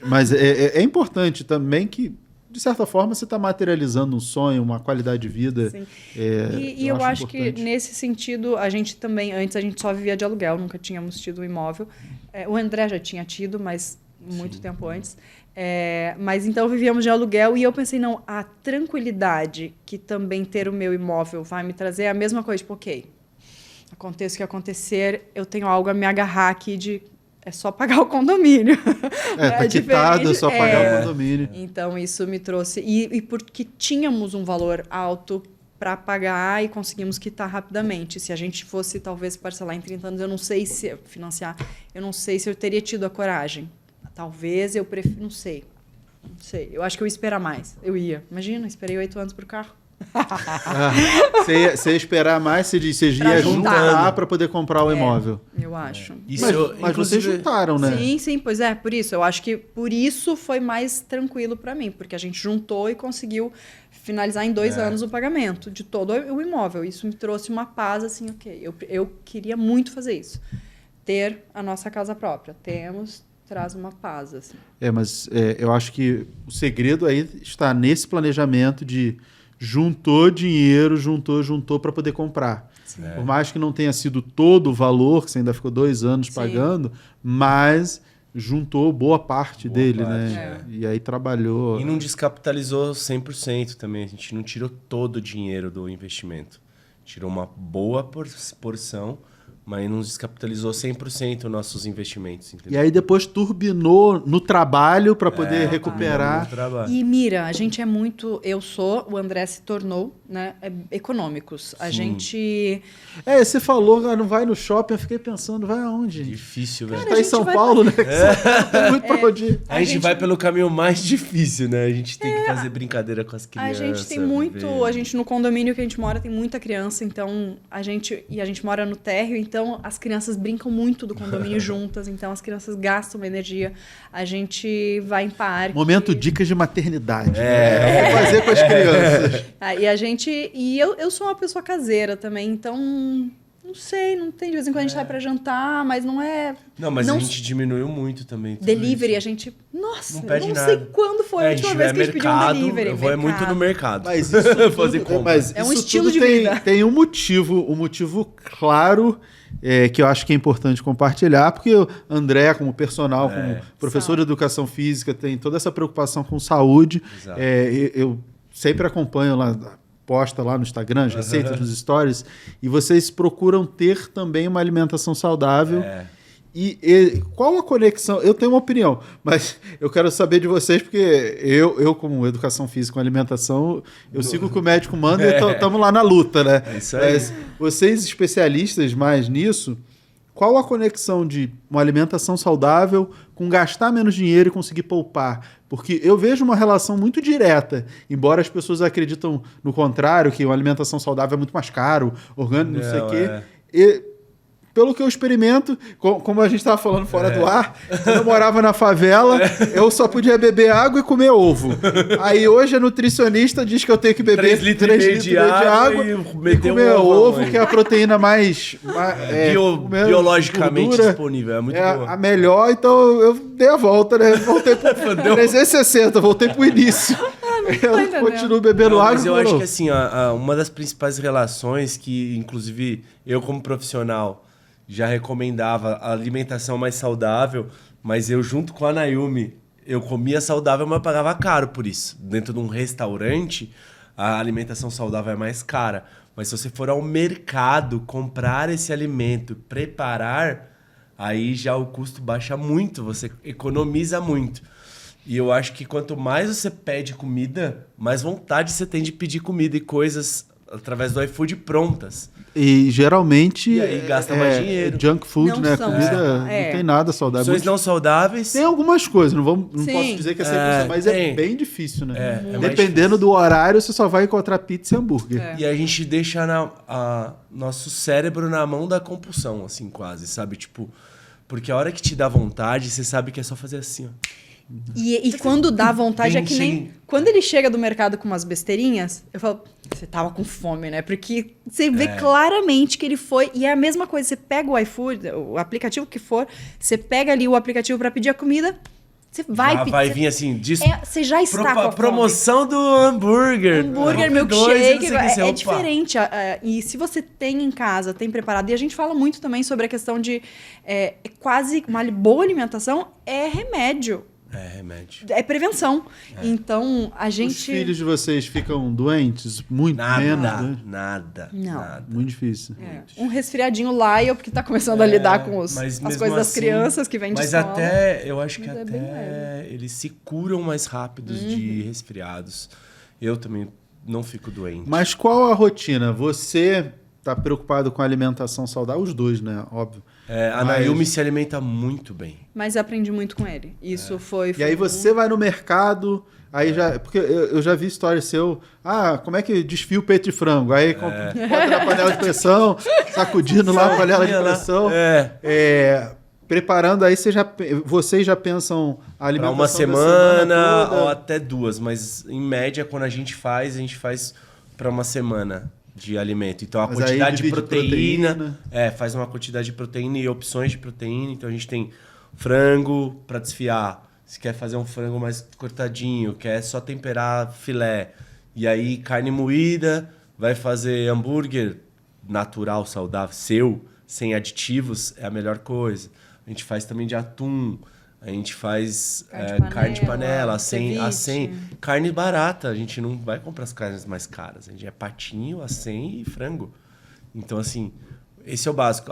Mas é importante também que, de certa forma, você está materializando um sonho, uma qualidade de vida.
Sim. E eu acho que, nesse sentido, a gente também, antes a gente só vivia de aluguel, nunca tínhamos tido um imóvel. O André já tinha tido, mas muito tempo antes. Mas então vivíamos de aluguel e eu pensei, não, a tranquilidade que também ter o meu imóvel vai me trazer é a mesma coisa, tipo, ok, aconteça o que acontecer, eu tenho algo a me agarrar aqui de... É só pagar o condomínio.
Tá quitado, é só pagar o condomínio.
Então, isso me trouxe... E porque tínhamos um valor alto para pagar e conseguimos quitar rapidamente. Se a gente fosse, talvez, parcelar em 30 anos, eu não sei se... Financiar, eu não sei se eu teria tido a coragem. Talvez eu prefiro... Não sei. Eu acho que eu ia esperar mais. Eu ia. Imagina, esperei 8 anos pro carro.
Você ia esperar mais, você ia juntar para poder comprar o imóvel.
Eu acho.
Mas vocês juntaram, né?
Sim, pois é, por isso. Eu acho que por isso foi mais tranquilo para mim, porque a gente juntou e conseguiu finalizar em 2 anos o pagamento de todo o imóvel. Isso me trouxe uma paz, assim, ok. Eu queria muito fazer isso. Ter a nossa casa própria. Traz uma paz, assim.
Mas eu acho que o segredo aí está nesse planejamento de juntou dinheiro, juntou para poder comprar. Por mais que não tenha sido todo o valor, que você ainda ficou 2 anos pagando, mas juntou boa parte dele, né? E aí trabalhou...
E não descapitalizou 100% também. A gente não tirou todo o dinheiro do investimento. Tirou uma boa porção, mas não descapitalizou 100% nossos investimentos. Entendeu?
E aí depois turbinou no trabalho para poder recuperar.
E mira, a gente é muito... o André se tornou, né, econômicos. A gente...
Você falou, não vai no shopping, eu fiquei pensando, vai aonde?
Difícil, velho.
Tá em São Paulo, né? É muito pra onde ir.
A gente vai pelo caminho mais difícil, né? A gente tem que fazer brincadeira com as crianças.
A gente tem muito... A gente, no condomínio que a gente mora, tem muita criança, então a gente mora no térreo, então as crianças brincam muito do condomínio juntas, então as crianças gastam uma energia. A gente vai em parque.
Momento dicas de maternidade. O que fazer com as crianças.
E a gente... E eu sou uma pessoa caseira também, então... Não sei, não tem. De vez em quando a gente sai pra jantar, mas não é...
Não, mas a gente diminuiu muito também.
Delivery, a gente... Nossa,
não pede
não
nada.
sei quando foi a última vez que a gente pediu um delivery.
Eu vou muito no mercado.
Mas isso
fazer compra.
É um estilo de vida.
Tem um motivo claro... que eu acho que é importante compartilhar, porque o André, como personal, como professor de educação física, tem toda essa preocupação com saúde. Eu sempre acompanho lá, posta lá no Instagram, as receitas, nos stories, e vocês procuram ter também uma alimentação saudável. E qual a conexão? Eu tenho uma opinião, mas eu quero saber de vocês, porque eu como educação física com alimentação, eu sigo o que o médico manda e estamos lá na luta, né?
É isso aí.
Mas vocês, especialistas mais nisso, qual a conexão de uma alimentação saudável com gastar menos dinheiro e conseguir poupar? Porque eu vejo uma relação muito direta, embora as pessoas acreditam no contrário, que uma alimentação saudável é muito mais caro, orgânico, não sei o quê. Pelo que eu experimento, como a gente estava falando fora do ar, quando eu morava na favela, eu só podia beber água e comer ovo. Aí hoje a nutricionista diz que eu tenho que beber
3 litros de água
e comer ovo, que é a proteína mais
biologicamente
gordura,
disponível. É muito boa.
A melhor, então eu dei a volta, né? Voltei pro 360, voltei pro início. Eu continuo bebendo água.
Mas eu acho que assim, uma das principais relações que, inclusive, eu como profissional já recomendava a alimentação mais saudável, mas eu junto com a Nayumi, eu comia saudável, mas pagava caro por isso. Dentro de um restaurante, a alimentação saudável é mais cara. Mas se você for ao mercado comprar esse alimento, preparar, aí já o custo baixa muito, você economiza muito. E eu acho que quanto mais você pede comida, mais vontade você tem de pedir comida e coisas através do iFood prontas.
E geralmente
E aí gasta mais dinheiro.
Junk food,
Não
né?
são,
Comida não tem nada saudável.
Opções não saudáveis.
Tem algumas coisas, não
Sim.
posso dizer que é 100%, mas é
tem.
bem difícil, né?
É mais
Dependendo
difícil.
do horário, você só vai encontrar pizza e hambúrguer.
E a gente deixa nosso cérebro na mão da compulsão, assim, quase, sabe? Tipo, porque a hora que te dá vontade, você sabe que é só fazer assim, ó.
E quando dá vontade, é que nem...
Bem-chim.
Quando ele chega do mercado com umas besteirinhas, eu falo, você tava com fome, né? Porque você vê claramente que ele foi... E é a mesma coisa, você pega o iFood, o aplicativo que for, você pega ali o aplicativo pra pedir a comida, você vai pedir.
Vai vir assim,
Você já está com a fome.
promoção do hambúrguer.
Hambúrguer,
Dois,
milkshake,
não sei o que,
é diferente. E se você tem em casa, tem preparado, e a gente fala muito também sobre a questão de quase uma boa alimentação é remédio.
É remédio.
É prevenção. Então, a gente...
Os filhos de vocês ficam doentes? Muito menos, né?
Nada.
Muito difícil.
Um resfriadinho Lion, porque tá começando a lidar com as
Mas
coisas
mesmo
das
assim,
crianças que vêm de
Mas
escola.
eu acho que
Mas é bem
até eles se curam mais rápidos de resfriados. Eu também não fico doente.
Mas qual a rotina? Você tá preocupado com a alimentação saudável? Os dois, né? Óbvio.
A Naomi se alimenta muito bem.
Mas eu aprendi muito com ele. Isso foi...
E aí você vai no mercado, aí já... Porque eu já vi história seu... como é que desfia o peito de frango? Aí bota na panela de pressão, sacudindo lá a panela de pressão. Preparando, aí vocês já pensam a alimentação
Pra uma
da
semana
toda?
ou até 2. Mas, em média, quando a gente faz pra uma semana de alimento. Então, a
Mas aí
quantidade de
divide
proteína... faz uma quantidade de proteína e opções de proteína. Então, a gente tem frango pra desfiar. Se quer fazer um frango mais cortadinho, quer só temperar filé. E aí, carne moída, vai fazer hambúrguer natural, saudável, seu, sem aditivos, é a melhor coisa. A gente faz também de atum. A gente faz carne de panela, acém. Carne barata. A gente não vai comprar as carnes mais caras. A gente é patinho, acém e frango. Então, assim, esse é o básico.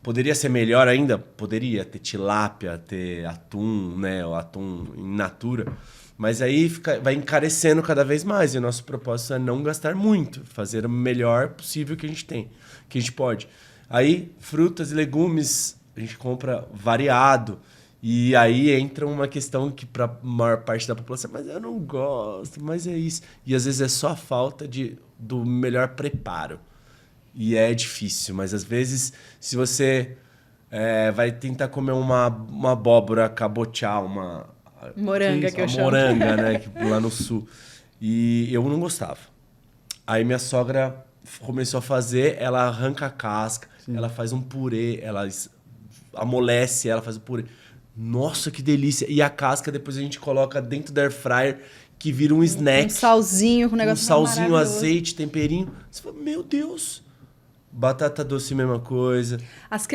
Poderia ser melhor ainda? Poderia ter tilápia, ter atum, né? O atum in natura. Mas aí vai encarecendo cada vez mais. E o nosso propósito é não gastar muito. Fazer o melhor possível que a gente tem. Que a gente pode. Aí, frutas e legumes, a gente compra variado. E aí entra uma questão que para a maior parte da população, mas eu não gosto, mas é isso. E às vezes é só a falta do melhor preparo. E é difícil, mas às vezes se você vai tentar comer uma abóbora cabotiá, uma...
Moranga, que eu chamo.
Moranga, né? Lá no sul. E eu não gostava. Aí minha sogra começou a fazer, ela arranca a casca, ela faz um purê, ela amolece, ela faz o purê. Nossa, que delícia. E a casca depois a gente coloca dentro da air fryer, que vira um snack.
Um salzinho com um negócio
salzinho,
maravilhoso.
azeite, temperinho. Você fala, meu Deus. Batata doce, mesma coisa.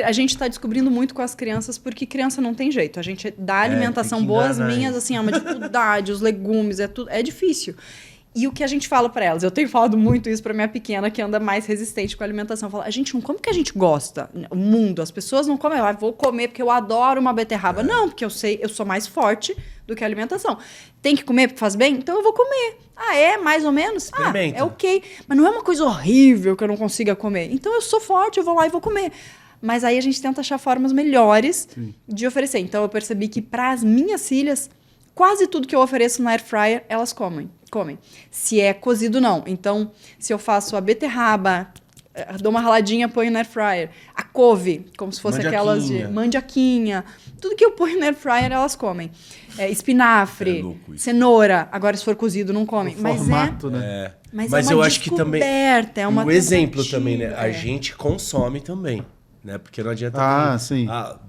A gente tá descobrindo muito com as crianças, porque criança não tem jeito. A gente dá alimentação
tem que
boa, as
enganar
minhas,
eles.
assim, é uma dificuldade, os legumes, é difícil. E o que a gente fala pra elas, eu tenho falado muito isso pra minha pequena, que anda mais resistente com a alimentação. Eu falo, a gente não come porque a gente gosta. O mundo, as pessoas não comem. Vou comer porque eu adoro uma beterraba. Não, porque eu sei, eu sou mais forte do que a alimentação. Tem que comer porque faz bem? Então eu vou comer. Mais ou menos?
Experimenta.
É ok. Mas não é uma coisa horrível que eu não consiga comer. Então eu sou forte, eu vou lá e vou comer. Mas aí a gente tenta achar formas melhores de oferecer. Então eu percebi que para as minhas filhas, quase tudo que eu ofereço na air fryer, elas comem. Se é cozido, não. Então, se eu faço a beterraba, dou uma raladinha, ponho na air fryer. A couve, como se fosse aquelas de mandioquinha. Tudo que eu ponho na air fryer, elas comem. Espinafre, cenoura. Agora, se for cozido, não comem.
Formato, né?
Mas eu acho que também...
É uma
o exemplo
tentativa,
também, né? A gente consome também, né? Porque não adianta...
Sim.
A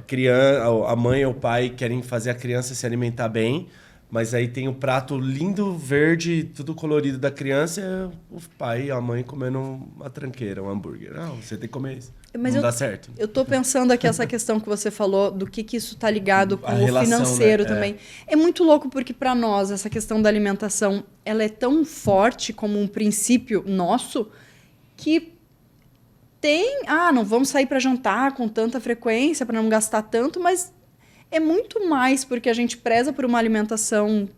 criança, a mãe ou o pai querem fazer a criança se alimentar bem, mas aí tem o prato lindo, verde, tudo colorido da criança, e o pai e a mãe comendo uma tranqueira, um hambúrguer. Não, você tem que comer isso. Mas não dá certo.
Eu tô pensando aqui essa questão que você falou, do que isso tá ligado com o
relação,
financeiro, né? também.
É
muito louco porque para nós essa questão da alimentação, ela é tão forte como um princípio nosso que não vamos sair para jantar com tanta frequência para não gastar tanto, mas é muito mais porque a gente preza por uma alimentação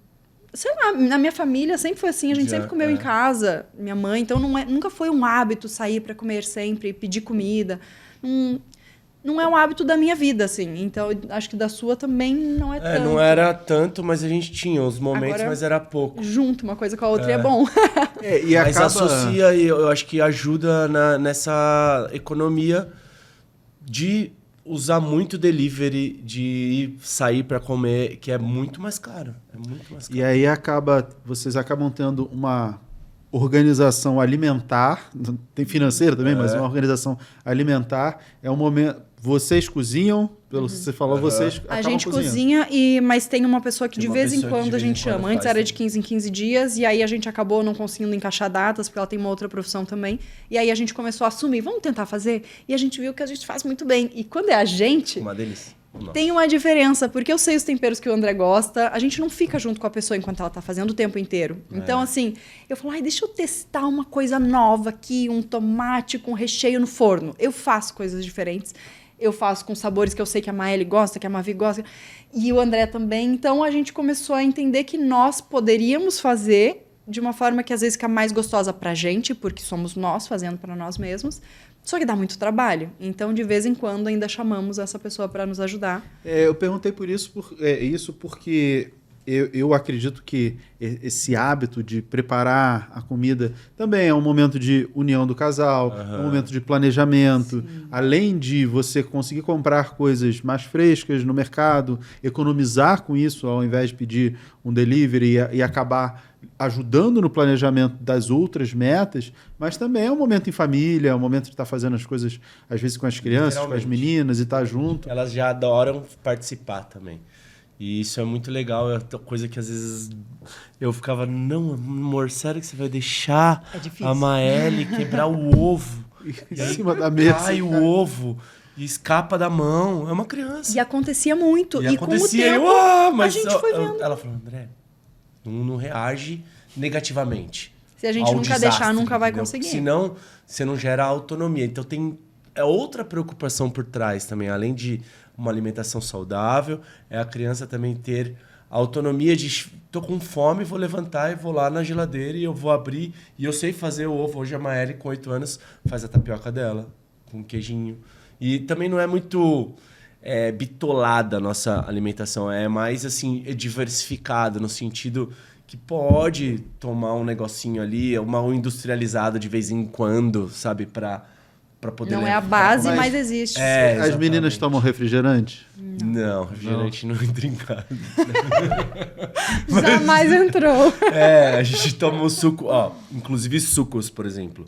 sei lá, na minha família sempre foi assim, a gente sempre comeu em casa, minha mãe, então nunca foi um hábito sair para comer sempre, pedir comida. Não é um hábito da minha vida, assim. Então, acho que da sua também não é tanto.
Não era tanto, mas a gente tinha os momentos, agora, mas era pouco.
Junto, uma coisa com a outra é bom.
E
mas associa, e eu acho que ajuda nessa economia de usar muito delivery, de sair para comer, que é muito mais caro.
E aí vocês acabam tendo uma organização alimentar, tem financeira também, mas uma organização alimentar. É um momento... Vocês cozinham, pelo que você falou, vocês acabam
A gente
cozinhando.
cozinha, mas tem uma pessoa que de vez em quando a gente chama. Antes era de 15 em 15 dias, e aí a gente acabou não conseguindo encaixar datas, porque ela tem uma outra profissão também. E aí a gente começou a assumir, vamos tentar fazer? E a gente viu que a gente faz muito bem. E quando é a gente...
Uma delícia.
Tem uma diferença, porque eu sei os temperos que o André gosta, a gente não fica junto com a pessoa enquanto ela tá fazendo o tempo inteiro. Então, assim, eu falo, deixa eu testar uma coisa nova aqui, um tomate com recheio no forno. Eu faço coisas diferentes. Eu faço com sabores que eu sei que a Maeli gosta, que a Mavi gosta, e o André também. Então, a gente começou a entender que nós poderíamos fazer de uma forma que às vezes fica mais gostosa pra gente, porque somos nós fazendo para nós mesmos, só que dá muito trabalho. Então, de vez em quando, ainda chamamos essa pessoa para nos ajudar.
Eu perguntei por isso, porque eu acredito que esse hábito de preparar a comida também é um momento de união do casal, é um momento de planejamento. Sim. Além de você conseguir comprar coisas mais frescas no mercado, economizar com isso ao invés de pedir um delivery e acabar ajudando no planejamento das outras metas, mas também é um momento em família, é um momento de estar fazendo as coisas, às vezes, com as crianças, com as meninas e estar junto.
Elas já adoram participar também. E isso é muito legal, é uma coisa que às vezes eu ficava, não, amor, sério que você vai deixar a Maeli quebrar o ovo?
Em cima da mesa.
Cai o ovo e escapa da mão. É uma criança.
E acontecia muito. E
acontecia,
com o tempo,
mas
a gente foi vendo.
Ela falou, André, não reage negativamente.
Se a gente nunca deixar, nunca vai conseguir.
Senão, você não gera autonomia. Então, tem outra preocupação por trás também, além de uma alimentação saudável, é a criança também ter a autonomia de tô com fome, vou levantar e vou lá na geladeira e eu vou abrir e eu sei fazer o ovo. Hoje a Maeli, com 8 anos, faz a tapioca dela, com queijinho. E também não é muito bitolada a nossa alimentação, é mais assim, diversificada no sentido que pode tomar um negocinho ali, uma industrializada de vez em quando, sabe, para poder...
Não é a base, mas existe.
As meninas tomam refrigerante?
Não, refrigerante não entra em casa.
Jamais entrou.
A gente toma o suco, inclusive sucos, por exemplo.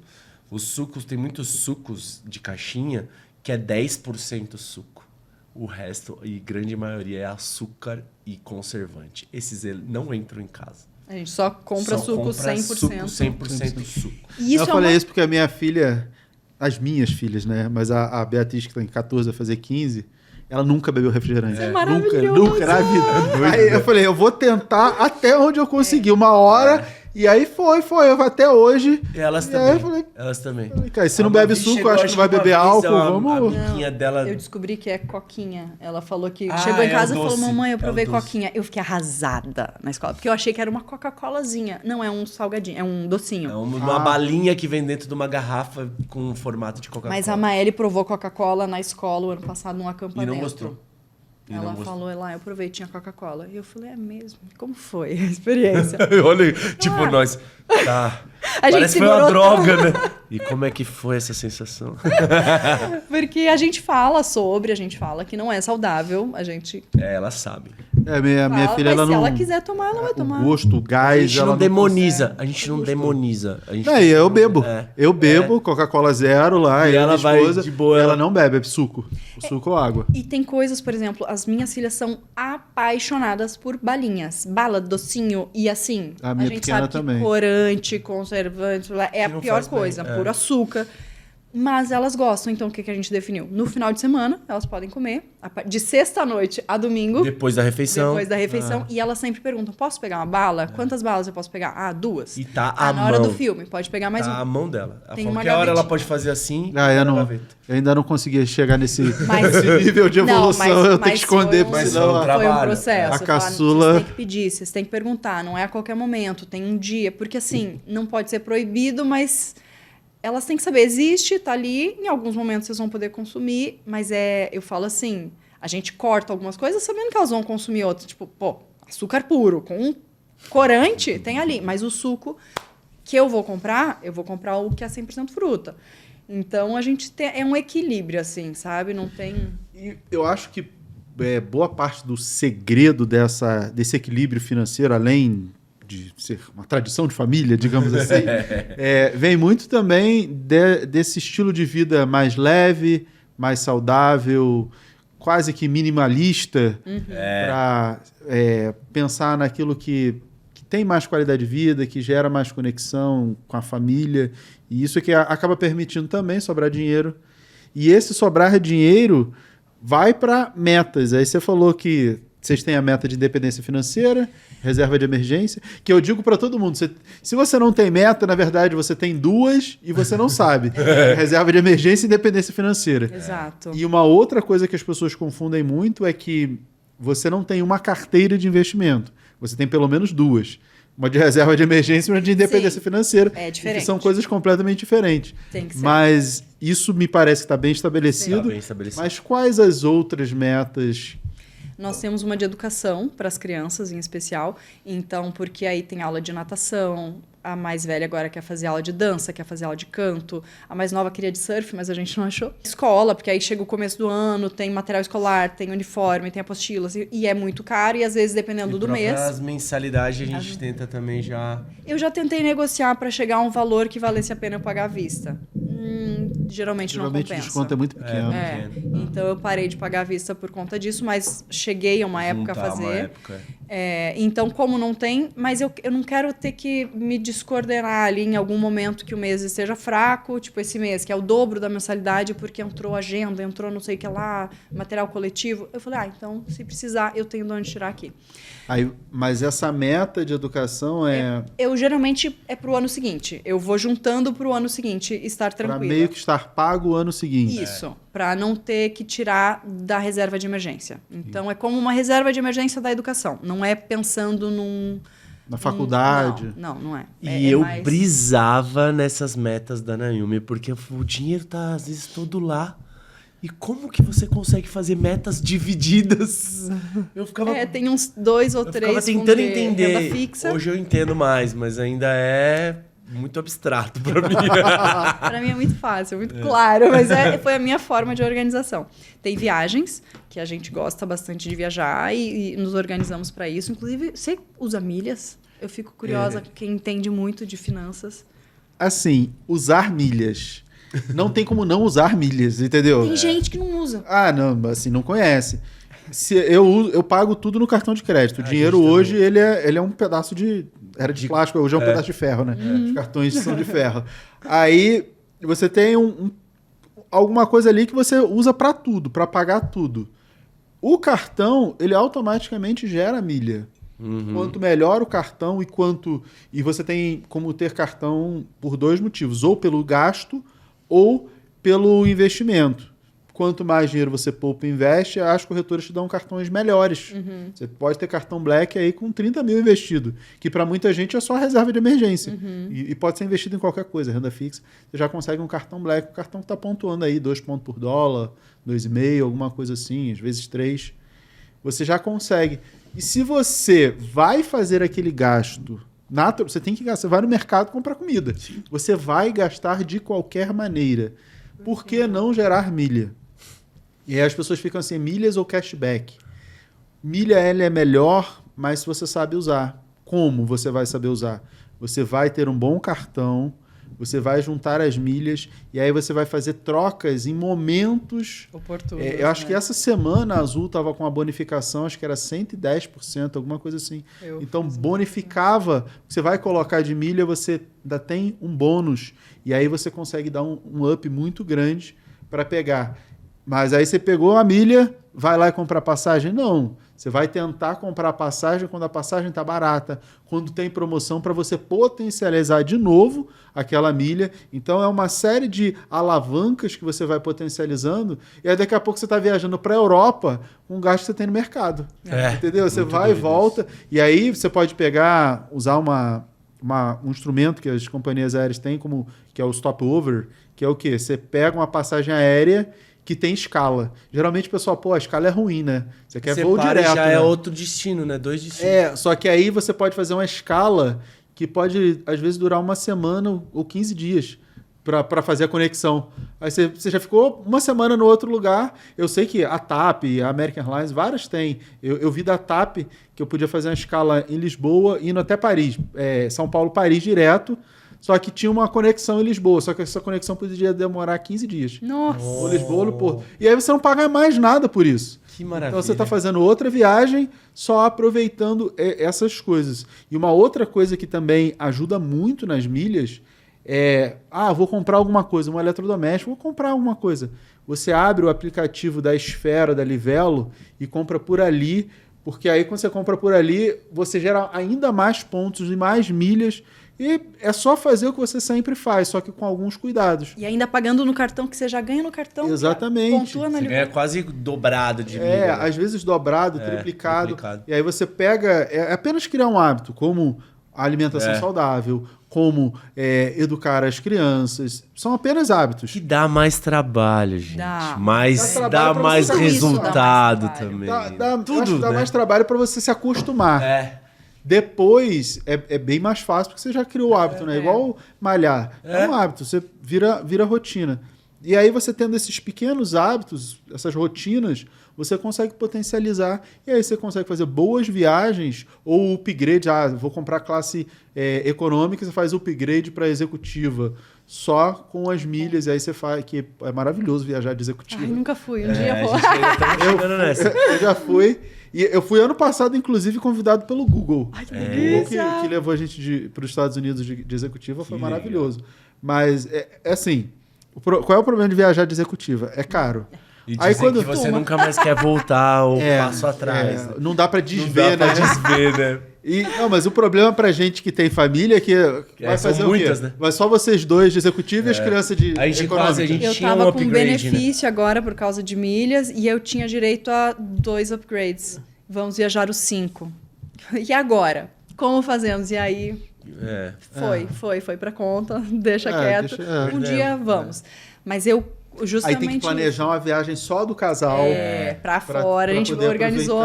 Os sucos, tem muitos sucos de caixinha que é 10% suco. O resto, e grande maioria, é açúcar e conservante. Esses não entram em casa.
A gente só compra suco 100%.
100% suco.
E isso
eu falei isso porque a minha filha... As minhas filhas, né? Mas a Beatriz, que tem 14 a fazer 15, ela nunca bebeu refrigerante.
Isso é maravilhoso.
Nunca na vida. Aí eu falei, eu vou tentar até onde eu conseguir. Uma hora... E aí foi até hoje.
E elas
e
também.
Aí eu falei,
elas também.
Cara, se não bebe suco, acho que não vai beber álcool. Vamos.
A dela...
Eu descobri que é coquinha. Ela falou que chegou em casa e falou, mamãe, eu provei coquinha. Eu fiquei arrasada na escola, porque eu achei que era uma Coca-Colazinha. Não, é um salgadinho, é um docinho.
É uma balinha que vem dentro de uma garrafa com formato de Coca-Cola.
Mas a Maeli provou Coca-Cola na escola o ano passado num acampamento.
E não gostou.
Ela falou lá, eu provei, tinha Coca-Cola. E eu falei, é mesmo? Como foi a experiência?
Olha, tipo, nós... Tá. Parece que foi uma droga, né? E como é que foi essa sensação?
Porque a gente fala que não é saudável, a gente...
Ela sabe.
Minha filha, ela não...
Se ela quiser tomar, ela vai tomar.
O gosto, o gás...
A gente não demoniza. A gente não demoniza.
Eu bebo. Eu bebo Coca-Cola zero lá.
E ela vai de boa.
Ela não bebe suco. O suco ou água.
E tem coisas, por exemplo, as minhas filhas são apaixonadas por balinhas. Bala, docinho e assim.
A minha
gente
pequena
sabe
também.
Que corante, conservante, é a pior coisa. Puro açúcar. Mas elas gostam, então o que a gente definiu? No final de semana, elas podem comer, de sexta à noite a domingo.
Depois da refeição.
Depois da refeição. E elas sempre perguntam, posso pegar uma bala? Quantas balas eu posso pegar? Ah, 2.
E tá
na
a
hora
mão.
do filme, pode pegar mais
Tá a mão dela.
Tem
A
uma
qualquer hora ela
gavetinha.
pode fazer assim.
Eu ainda não consegui chegar nesse
Mas-
nível de evolução.
Não,
eu tenho que esconder,
foi um,
porque
Mas
senão...
foi um
foi um
trabalho.
processo.
A
Eu falo,
caçula-
Vocês têm que pedir, vocês têm que perguntar. Não é a qualquer momento, tem um dia. Porque assim, não pode ser proibido, mas... Elas têm que saber, existe, tá ali, em alguns momentos vocês vão poder consumir, mas eu falo assim, a gente corta algumas coisas sabendo que elas vão consumir outras, tipo, açúcar puro, com corante, tem ali, mas o suco que eu vou comprar o que é 100% fruta. Então, a gente é um equilíbrio, assim, sabe? Não tem...
E eu acho que boa parte do segredo desse equilíbrio financeiro, além de ser uma tradição de família, digamos assim, vem muito também desse estilo de vida mais leve, mais saudável, quase que minimalista, para pensar naquilo que tem mais qualidade de vida, que gera mais conexão com a família, e isso é que acaba permitindo também sobrar dinheiro. E esse sobrar dinheiro vai para metas. Aí você falou que vocês têm a meta de independência financeira, reserva de emergência, que eu digo para todo mundo, se você não tem meta, na verdade você tem 2 e você não sabe. Reserva de emergência e independência financeira.
Exato.
E uma outra coisa que as pessoas confundem muito é que você não tem uma carteira de investimento, você tem pelo menos 2. Uma de reserva de emergência e uma de independência financeira.
É diferente.
Que são coisas completamente diferentes.
Tem que ser.
Mas isso me parece que está bem estabelecido.
Tá bem estabelecido.
Mas quais as outras metas?
Nós temos uma de educação para as crianças, em especial. Então, porque aí tem aula de natação, a mais velha agora quer fazer aula de dança, quer fazer aula de canto, a mais nova queria de surf, mas a gente não achou. Escola, porque aí chega o começo do ano, tem material escolar, tem uniforme, tem apostilas, e é muito caro, e às vezes, dependendo do mês...
As mensalidades a gente tenta também já...
Eu já tentei negociar para chegar a um valor que valesse a pena eu pagar à vista. Geralmente não compensa.
O desconto é muito pequeno.
Então eu parei de pagar à vista por conta disso, mas cheguei a uma época a fazer. Então, como não tem, mas eu não quero ter que me descoordenar ali em algum momento que o mês esteja fraco, tipo esse mês, que é o dobro da mensalidade, porque entrou agenda, entrou não sei o que lá, material coletivo. Eu falei, então, se precisar, eu tenho de onde tirar aqui.
Mas essa meta de educação
Eu geralmente é pro ano seguinte. Eu vou juntando pro ano seguinte estar tranquila.
Para meio que estar pago o ano seguinte.
Isso, para não ter que tirar da reserva de emergência. Então, é como uma reserva de emergência da educação. Não é pensando
na faculdade.
Não é.
E eu brisava nessas metas da Nayumi, porque o dinheiro tá, às vezes, todo lá. E como que você consegue fazer metas divididas? Eu ficava...
tem uns 2 ou 3
fundos tentando entender.
Renda fixa.
Hoje eu entendo mais, mas ainda é muito abstrato para mim.
Para mim é muito fácil, muito claro, mas foi a minha forma de organização. Tem viagens, que a gente gosta bastante de viajar e nos organizamos para isso. Inclusive, você usa milhas? Eu fico curiosa, quem entende muito de finanças.
Assim, usar milhas. Não tem como não usar milhas, entendeu?
Tem gente que não usa.
Não, assim, não conhece. Eu pago tudo no cartão de crédito. O dinheiro hoje, ele é um pedaço era de plástico, hoje é um pedaço de ferro, né? Os cartões são de ferro. Aí, você tem alguma coisa ali que você usa para tudo, para pagar tudo. O cartão, ele automaticamente gera milha. Quanto melhor o cartão e você tem como ter cartão por 2 motivos. Ou pelo gasto ou pelo investimento. Quanto mais dinheiro você poupa e investe, as corretoras te dão cartões melhores. Você pode ter cartão Black aí com 30 mil investido, que para muita gente é só reserva de emergência. E pode ser investido em qualquer coisa, renda fixa. Você já consegue um cartão Black, o cartão que está pontuando aí 2 pontos por dólar, 2,5, alguma coisa assim, às vezes 3. Você já consegue. E se você vai fazer aquele gasto... Você tem que gastar, você vai no mercado comprar comida. Sim. Você vai gastar de qualquer maneira. Por que não gerar milha? E aí as pessoas ficam assim, milhas ou cashback? Milha, ela é melhor, mas se você sabe usar. Como você vai saber usar? Você vai ter um bom cartão, você vai juntar as milhas e aí você vai fazer trocas em momentos
Oportuno.
eu acho que essa semana a Azul estava com uma bonificação, acho que era 110%, alguma coisa assim. Então bonificava, você vai colocar de milha, você ainda tem um bônus e aí você consegue dar um up muito grande para pegar. Mas aí você pegou a milha, vai lá e comprar passagem? Não. Você vai tentar comprar passagem quando a passagem está barata, quando tem promoção para você potencializar de novo aquela milha. Então é uma série de alavancas que você vai potencializando e aí daqui a pouco você está viajando para a Europa com o gasto que você tem no mercado. Entendeu? Você vai e volta e aí você pode usar um instrumento que as companhias aéreas têm, que é o stopover, que é o quê? Você pega uma passagem aérea que tem escala. Geralmente o pessoal, a escala é ruim, né? Você quer voo direto,
já
né?
é outro destino, né? 2 destinos.
Só que aí você pode fazer uma escala que pode, às vezes, durar uma semana ou 15 dias para fazer a conexão. Aí você já ficou uma semana no outro lugar. Eu sei que a TAP, a American Airlines, várias têm. Eu vi da TAP que eu podia fazer uma escala em Lisboa, indo até Paris. São Paulo, Paris direto. Só que tinha uma conexão em Lisboa. Só que essa conexão podia demorar 15 dias.
Nossa!
Ou Lisboa ou Porto. E aí você não paga mais nada por isso.
Que maravilha.
Então você está fazendo outra viagem só aproveitando essas coisas. E uma outra coisa que também ajuda muito nas milhas vou comprar alguma coisa, um eletrodoméstico, vou comprar alguma coisa. Você abre o aplicativo da Esfera, da Livelo e compra por ali, porque aí quando você compra por ali, você gera ainda mais pontos e mais milhas. E é só fazer o que você sempre faz, só que com alguns cuidados.
E ainda pagando no cartão, que você já ganha no cartão.
Exatamente.
Pontua na
Você ganha quase dobrado de milha. Né?
Às vezes dobrado, triplicado. E aí você pega... É apenas criar um hábito, como a alimentação saudável, como educar as crianças. São apenas hábitos.
Que dá mais trabalho, gente. Mas dá
pra
mais
você
resultado também.
Dá mais trabalho para você se acostumar. Depois é bem mais fácil, porque você já criou o hábito, né? Igual malhar. É um hábito, você vira rotina. E aí você tendo esses pequenos hábitos, essas rotinas, você consegue potencializar. E aí você consegue fazer boas viagens ou upgrade. Vou comprar classe econômica, você faz upgrade para executiva. Só com as milhas, e aí você faz, que é maravilhoso viajar de executiva.
Ai, nunca fui, um dia vou.
Eu já fui. E eu fui ano passado, inclusive, convidado pelo Google.
Ai, que
delícia! O Google que levou a gente para os Estados Unidos de executiva foi maravilhoso. Mas, assim, qual é o problema de viajar de executiva? É caro.
E aí, quando que você nunca mais quer voltar ou passo atrás.
Não dá para desver,
né?
Mas o problema pra gente que tem família é que vai fazer muitas, o quê? Né? Vai só vocês dois de executivo e as crianças de econômica.
Eu tava com benefício agora por causa de milhas e eu tinha direito a 2 upgrades. Vamos viajar os 5. E agora? Como fazemos? E aí foi pra conta, deixa quieto. Um dia vamos. Mas eu justamente...
Aí tem que planejar uma viagem só do casal.
Pra fora. A gente organizou...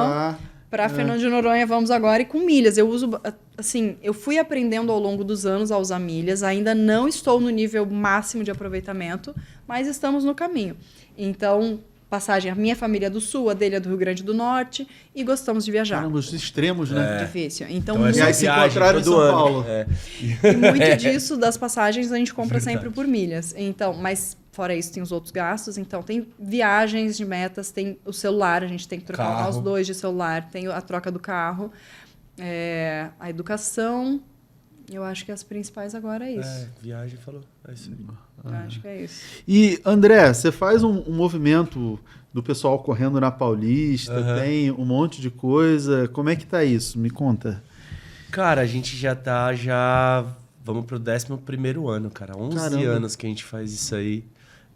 Para Fernando de Noronha, vamos agora. E com milhas. Eu uso... Assim, eu fui aprendendo ao longo dos anos a usar milhas. Ainda não estou no nível máximo de aproveitamento, mas estamos no caminho. Então, passagem, a minha família é do Sul, a dele é do Rio Grande do Norte. E gostamos de viajar.
Caramba, os extremos, né?
Difícil. Então
e aí se encontraram em São Paulo.
E muito disso, das passagens, a gente compra sempre por milhas. Então, mas... Fora isso, tem os outros gastos. Então, tem viagens de metas, tem o celular, a gente tem que trocar nós dois de celular, tem a troca do carro, a educação. Eu acho que as principais agora é isso.
Viagem falou. É isso aí.
Eu acho que é isso.
E, André, você faz um movimento do pessoal correndo na Paulista, tem um monte de coisa. Como é que tá isso? Me conta.
Cara, a gente já tá... Vamos pro 11º ano, cara. 11 anos que a gente faz isso aí.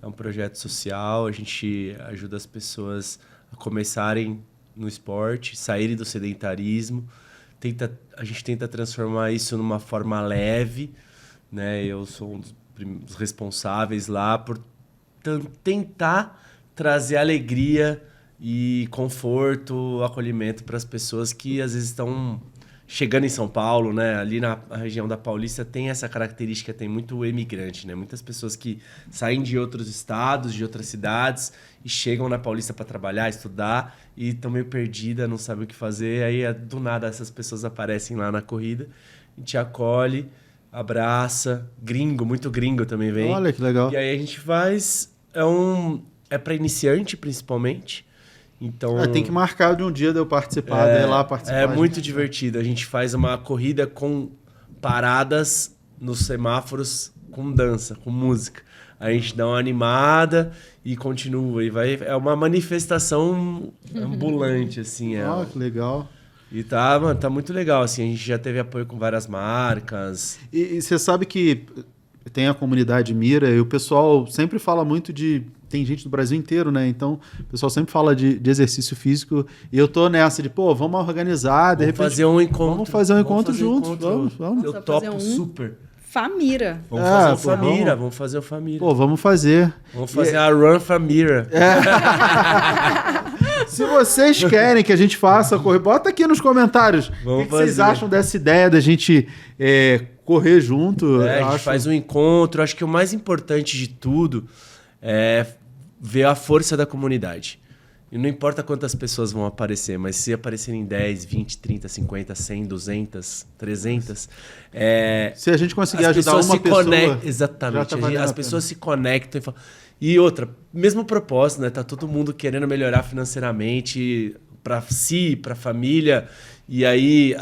É um projeto social, a gente ajuda as pessoas a começarem no esporte, saírem do sedentarismo. A gente tenta transformar isso numa forma leve, né? Eu sou um dos responsáveis lá por tentar trazer alegria e conforto, acolhimento para as pessoas que às vezes estão chegando em São Paulo, né? Ali na região da Paulista tem essa característica, tem muito imigrante, né? Muitas pessoas que saem de outros estados, de outras cidades e chegam na Paulista para trabalhar, estudar e estão meio perdidas, não sabem o que fazer. Aí, do nada, essas pessoas aparecem lá na corrida, a gente acolhe, abraça. Gringo, muito gringo também vem.
Olha que legal.
E aí a gente faz... É para iniciante, principalmente. Então...
Tem que marcar de um dia de eu participar, de ir lá participar.
É muito divertido. A gente faz uma corrida com paradas nos semáforos com dança, com música. A gente dá uma animada e continua. E vai, é uma manifestação ambulante, assim.
Que legal.
E tá muito legal, assim. A gente já teve apoio com várias marcas.
E você sabe que tem a comunidade Mira e o pessoal sempre fala muito de... Tem gente do Brasil inteiro, né? Então, o pessoal sempre fala de exercício físico. E eu tô nessa de, vamos organizar, de repente...
Fazer um encontro.
Vamos fazer um encontro juntos. Vamos.
Eu topo super.
Família.
Vamos fazer o Família. Vamos fazer o Família.
Vamos fazer.
Vamos fazer a Run Família.
Se vocês querem que a gente faça correr, bota aqui nos comentários. O que vocês acham dessa ideia da gente correr junto?
A gente faz um encontro. Acho que o mais importante de tudo é ver a força da comunidade. E não importa quantas pessoas vão aparecer, mas se aparecerem 10, 20, 30, 50, 100, 200, 300...
se a gente conseguir ajudar uma pessoa...
Exatamente. As pessoas se conectam e falam... E outra, mesmo propósito, né? Tá todo mundo querendo melhorar financeiramente para si, para a família. E aí,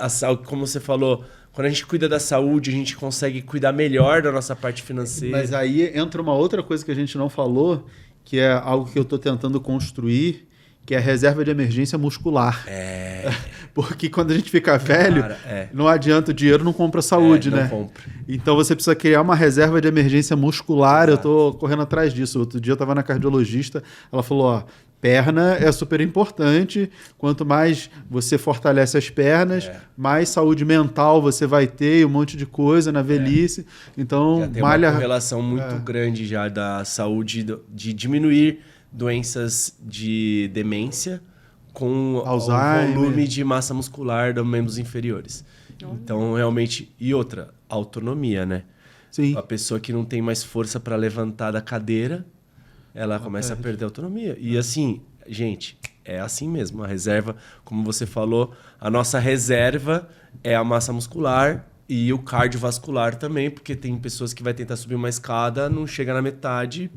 como você falou, quando a gente cuida da saúde, a gente consegue cuidar melhor da nossa parte financeira.
Mas aí entra uma outra coisa que a gente não falou, que é algo que eu estou tentando construir, que é a reserva de emergência muscular. Porque quando a gente fica velho, não adianta, o dinheiro não compra saúde, né?
Compra.
Então você precisa criar uma reserva de emergência muscular. Exato. Eu tô correndo atrás disso. Outro dia eu estava na cardiologista, ela falou, perna é super importante. Quanto mais você fortalece as pernas, mais saúde mental você vai ter e um monte de coisa na velhice. Então,
já tem uma correlação muito grande já da saúde, de diminuir doenças de demência com
Alzheimer,
o volume de massa muscular dos membros inferiores. Então, realmente... E outra, autonomia, né?
Sim.
A pessoa que não tem mais força para levantar da cadeira, ela começa a perder a autonomia. E assim, gente, é assim mesmo. A reserva, como você falou, a nossa reserva é a massa muscular e o cardiovascular também, porque tem pessoas que vai tentar subir uma escada, não chega na metade...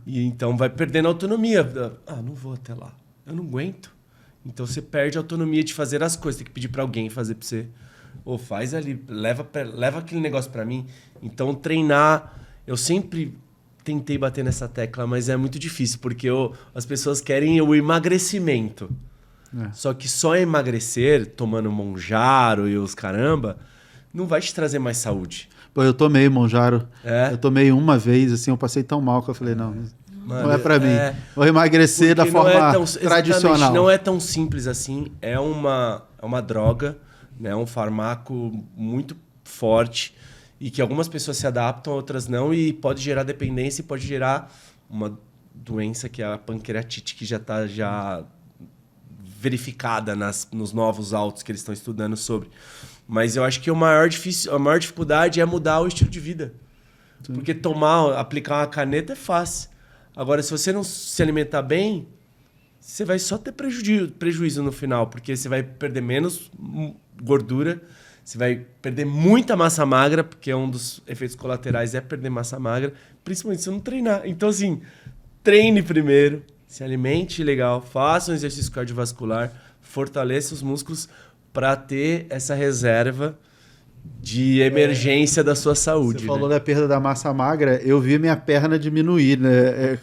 E então vai perdendo a autonomia. Não vou até lá. Eu não aguento. Então você perde a autonomia de fazer as coisas. Tem que pedir para alguém fazer para você. Ou faz ali, leva aquele negócio para mim. Então treinar... Eu sempre tentei bater nessa tecla, mas é muito difícil. Porque as pessoas querem o emagrecimento. Só que só emagrecer, tomando Monjaro e os caramba, não vai te trazer mais saúde.
Eu tomei Monjaro. Eu tomei uma vez, assim, eu passei tão mal que eu falei, não é pra mim. Vou emagrecer da forma tradicional.
Não é tão simples assim. É uma droga, né? Um farmaco muito forte e que algumas pessoas se adaptam, outras não, e pode gerar dependência e pode gerar uma doença que é a pancreatite, que já está verificada nos novos autos que eles estão estudando sobre. Mas eu acho que a maior dificuldade é mudar o estilo de vida. Sim. Porque aplicar uma caneta é fácil. Agora, se você não se alimentar bem, você vai só ter prejuízo no final, porque você vai perder menos gordura, você vai perder muita massa magra, porque um dos efeitos colaterais é perder massa magra, principalmente se você não treinar. Então, assim, treine primeiro, se alimente legal, faça um exercício cardiovascular, fortaleça os músculos, para ter essa reserva de emergência da sua saúde.
Você falou da perda da massa magra, eu vi minha perna diminuir, né?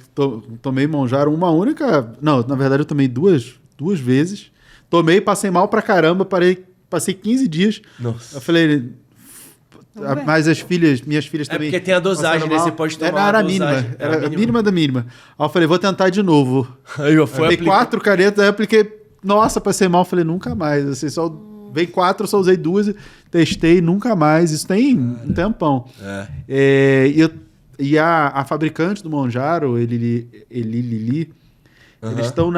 Tomei Monjaro uma única... Não, na verdade eu tomei duas vezes. Tomei, passei mal pra caramba, passei 15 dias.
Nossa.
Eu falei... Mas minhas filhas também...
Porque tem a dosagem, né? Você pode tomar
era a mínima. Era a mínima da mínima. Aí eu falei, vou tentar de novo.
Aí eu fui
4 canetas, aí eu apliquei... Nossa, passei mal. Falei, nunca mais. Assim, veio 4, só usei 2, testei, nunca mais. Isso tem um tempão. E a fabricante do Monjaro, Eli Lilly, eles estão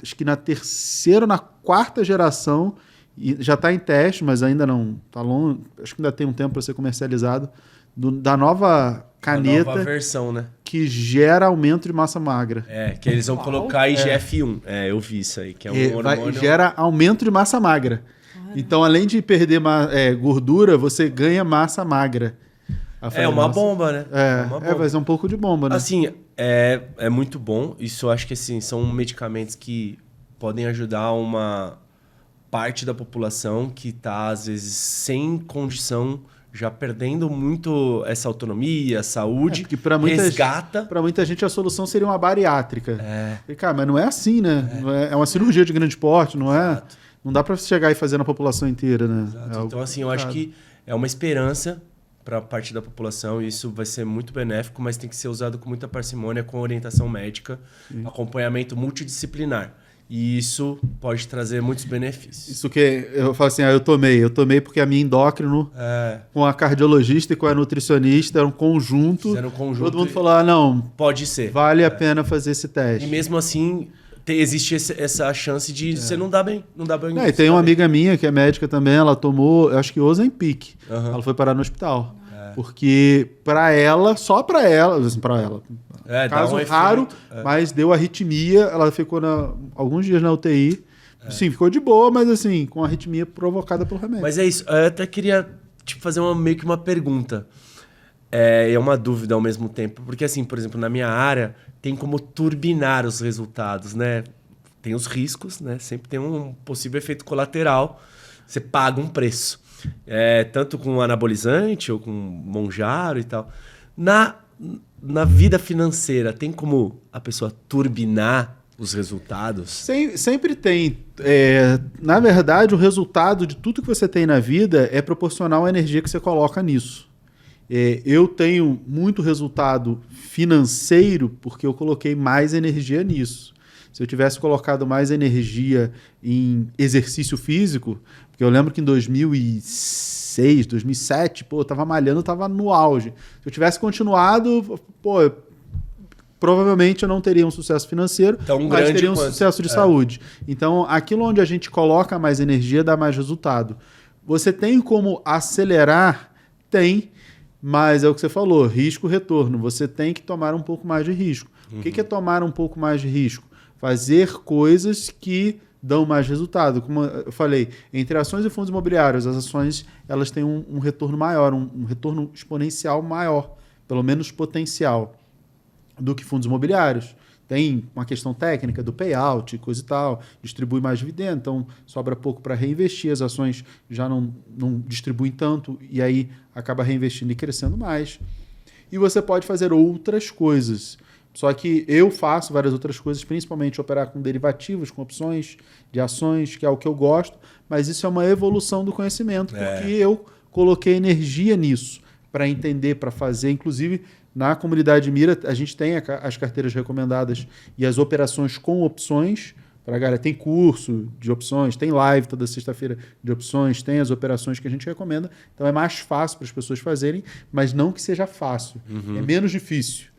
acho que na 3ª ou na 4ª geração. E já está em teste, mas ainda não está longe. Acho que ainda tem um tempo para ser comercializado. Da nova caneta.
A nova versão, né?
Que gera aumento de massa magra.
Que eles vão colocar IGF-1. Eu vi isso aí, que é um hormônio...
Gera aumento de massa magra. Então, além de perder gordura, você ganha massa magra.
É uma bomba, né?
Vai ser um pouco de bomba, né?
Assim, é muito bom. Isso eu acho que assim, são medicamentos que podem ajudar uma parte da população que está, às vezes, sem condição, já perdendo muito essa autonomia, saúde,
porque pra muita
resgata.
Para muita gente a solução seria uma bariátrica. E, cara, mas não é assim, né? É uma cirurgia de grande porte, não é?
Exato.
Não dá para chegar e fazer na população inteira, né?
Então, assim, eu acho que é uma esperança para parte da população e isso vai ser muito benéfico, mas tem que ser usado com muita parcimônia, com orientação médica, acompanhamento multidisciplinar. E isso pode trazer muitos benefícios.
Isso que eu falo assim, eu tomei porque a minha endócrino com a cardiologista e com a nutricionista era um conjunto.
Fizeram um conjunto.
Todo mundo falou, não,
pode ser.
Vale a pena fazer esse teste.
E mesmo assim, existe essa chance de você não dar bem.
E tem uma amiga minha que é médica também, ela tomou, eu acho que Ozempic. Ela foi parar no hospital. Porque só pra ela, caso raro, mas deu arritmia, ela ficou alguns dias na UTI. Sim, ficou de boa, mas assim, com arritmia provocada pelo remédio.
Mas é isso, eu até queria fazer meio que uma pergunta. É uma dúvida ao mesmo tempo. Porque assim, por exemplo, na minha área, tem como turbinar os resultados, né? Tem os riscos, né? Sempre tem um possível efeito colateral. Você paga um preço. Tanto com anabolizante ou com Mounjaro e tal. Na vida financeira, tem como a pessoa turbinar os resultados?
Sempre tem. Na verdade, o resultado de tudo que você tem na vida é proporcional à energia que você coloca nisso. Eu tenho muito resultado financeiro porque eu coloquei mais energia nisso. Se eu tivesse colocado mais energia em exercício físico, porque eu lembro que em 2006, 2007, eu tava malhando, eu tava no auge. Se eu tivesse continuado, provavelmente eu não teria um sucesso financeiro, mas teria um sucesso de saúde. Então, aquilo onde a gente coloca mais energia dá mais resultado. Você tem como acelerar? Tem, mas é o que você falou, risco-retorno. Você tem que tomar um pouco mais de risco. O que é tomar um pouco mais de risco? Fazer coisas que dão mais resultado. Como eu falei, entre ações e fundos imobiliários, as ações elas têm um retorno maior, um retorno exponencial maior, pelo menos potencial, do que fundos imobiliários. Tem uma questão técnica do payout, coisa e tal, distribui mais dividendo, então sobra pouco para reinvestir, as ações já não distribuem tanto e aí acaba reinvestindo e crescendo mais. E você pode fazer outras coisas. Só que eu faço várias outras coisas, principalmente operar com derivativos, com opções de ações, que é o que eu gosto, mas isso é uma evolução do conhecimento, porque eu coloquei energia nisso para entender, para fazer. Inclusive, na comunidade Mira, a gente tem as carteiras recomendadas e as operações com opções. Para a galera, tem curso de opções, tem live toda sexta-feira de opções, tem as operações que a gente recomenda. Então é mais fácil para as pessoas fazerem, mas não que seja fácil. É menos difícil.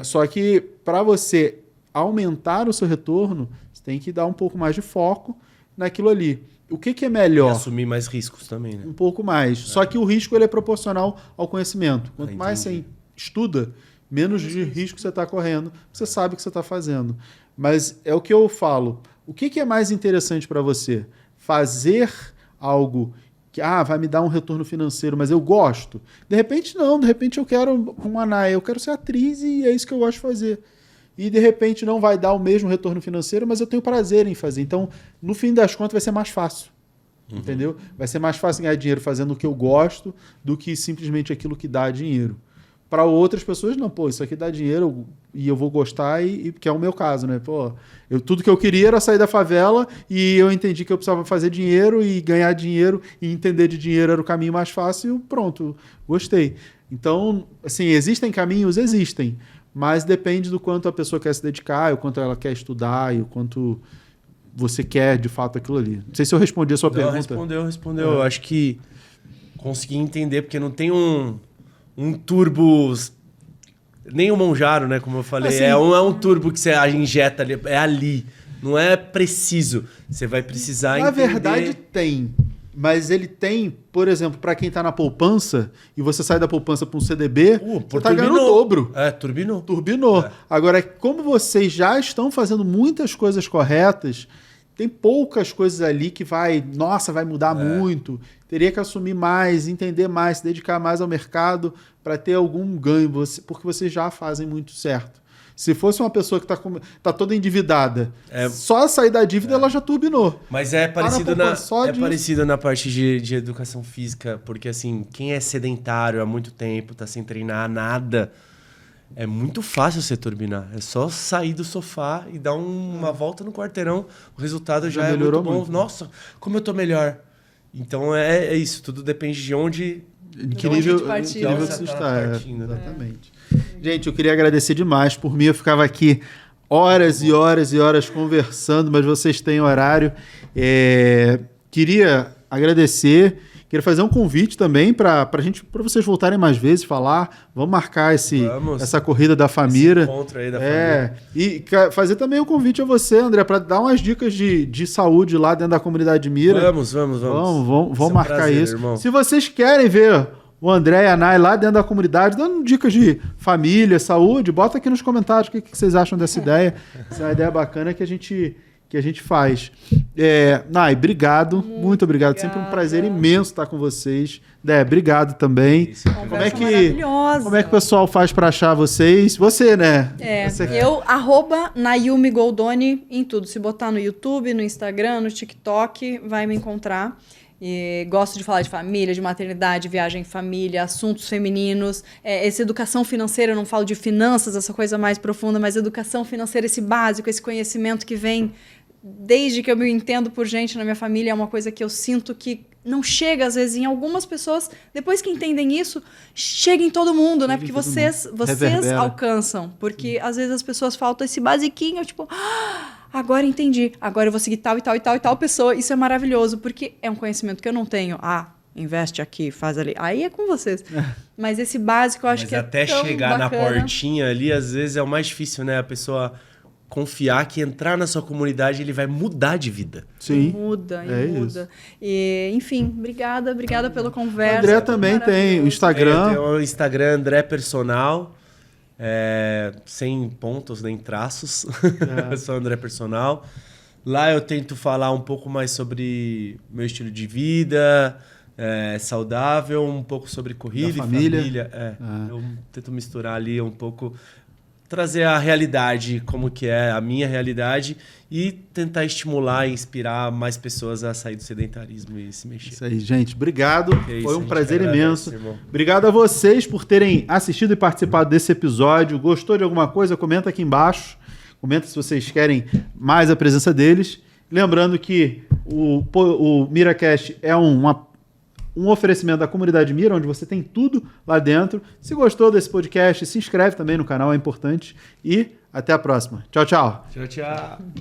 Só que para você aumentar o seu retorno, você tem que dar um pouco mais de foco naquilo ali. O que é melhor?
E assumir mais riscos também, né?
Um pouco mais. Só que o risco ele é proporcional ao conhecimento. Quanto mais você estuda, menos de risco você está correndo. Você sabe o que você está fazendo. Mas é o que eu falo. O que é mais interessante para você? Fazer algo que vai me dar um retorno financeiro, mas eu gosto. De repente, não. De repente, eu quero uma Anaia, eu quero ser atriz e é isso que eu gosto de fazer. E, de repente, não vai dar o mesmo retorno financeiro, mas eu tenho prazer em fazer. Então, no fim das contas, vai ser mais fácil. Entendeu? Vai ser mais fácil ganhar dinheiro fazendo o que eu gosto do que simplesmente aquilo que dá dinheiro. Para outras pessoas, não, isso aqui dá dinheiro e eu vou gostar, que é o meu caso, né? Tudo que eu queria era sair da favela e eu entendi que eu precisava fazer dinheiro e ganhar dinheiro e entender de dinheiro era o caminho mais fácil e pronto, gostei. Então, assim, existem caminhos? Existem, mas depende do quanto a pessoa quer se dedicar, o quanto ela quer estudar e o quanto você quer de fato aquilo ali. Não sei se eu respondi a sua pergunta.
Respondeu. Eu acho que consegui entender, porque não tem um turbo, nem o Mounjaro, né? Como eu falei, assim, é um turbo que você injeta ali, é ali. Não é preciso. Você vai precisar entender.
Na verdade, tem. Mas ele tem, por exemplo, para quem está na poupança e você sai da poupança para um CDB, você está ganhando o dobro.
Turbinou.
Agora, como vocês já estão fazendo muitas coisas corretas, tem poucas coisas ali que vai mudar muito. Teria que assumir mais, entender mais, se dedicar mais ao mercado para ter algum ganho, porque vocês já fazem muito certo. Se fosse uma pessoa que tá toda endividada, só sair da dívida ela já turbinou.
Mas parecido na parte de educação física, porque assim, quem é sedentário há muito tempo, tá sem treinar nada, é muito fácil você turbinar. É só sair do sofá e dar uma volta no quarteirão, o resultado já é muito bom.
Muito.
Nossa, como eu tô melhor. Então é isso, tudo depende de onde...
Que nível você está. Exatamente. Gente, eu queria agradecer demais. Por mim, eu ficava aqui horas e horas e horas conversando, mas vocês têm horário. Queria agradecer, queria fazer um convite também para vocês voltarem mais vezes, falar. Vamos marcar essa corrida da família.
Esse encontro aí da família.
E fazer também um convite a você, André, para dar umas dicas de saúde lá dentro da comunidade Mira. Vamos marcar prazer, isso. Irmão. Se vocês querem ver o André e a Nay lá dentro da comunidade, dando dicas de família, saúde, bota aqui nos comentários o que vocês acham dessa ideia. Essa é uma ideia bacana que a gente faz. Nay, obrigado. Muito obrigado. Sempre um prazer imenso estar com vocês. Dé, obrigado também. Como é que o pessoal faz para achar vocês? Você, né?
Eu, @Nayumi Goldoni em tudo. Se botar no YouTube, no Instagram, no TikTok, vai me encontrar. E gosto de falar de família, de maternidade, viagem em família, assuntos femininos. Essa educação financeira, eu não falo de finanças, essa coisa mais profunda, mas educação financeira, esse básico, esse conhecimento que vem desde que eu me entendo por gente na minha família, é uma coisa que eu sinto que não chega, às vezes, em algumas pessoas. Depois que entendem isso, chega em todo mundo, né? Porque vocês alcançam. Porque, às vezes, as pessoas faltam esse basiquinho, tipo... Agora entendi. Agora eu vou seguir tal e tal e tal e tal pessoa. Isso é maravilhoso, porque é um conhecimento que eu não tenho. Investe aqui, faz ali. Aí é com vocês. Mas esse básico eu acho que
até
tão
chegar
bacana.
Na portinha ali, às vezes é o mais difícil, né? A pessoa confiar que entrar na sua comunidade ele vai mudar de vida.
Sim.
Muda. E, enfim, obrigada pela conversa.
André também tem o Instagram.
Tem o Instagram André Personal. Sem pontos nem traços, só André Personal. Lá eu tento falar um pouco mais sobre meu estilo de vida, saudável, um pouco sobre corrida e família. Eu tento misturar ali um pouco, trazer a realidade, como que é a minha realidade, e tentar estimular e inspirar mais pessoas a sair do sedentarismo e se mexer.
Isso aí, gente. Obrigado. Foi um prazer imenso.
Irmão.
Obrigado a vocês por terem assistido e participado desse episódio. Gostou de alguma coisa? Comenta aqui embaixo. Comenta se vocês querem mais a presença deles. Lembrando que o MiraCast é um oferecimento da comunidade Mira, onde você tem tudo lá dentro. Se gostou desse podcast, se inscreve também no canal, é importante. E até a próxima. Tchau, tchau.
Tchau, tchau.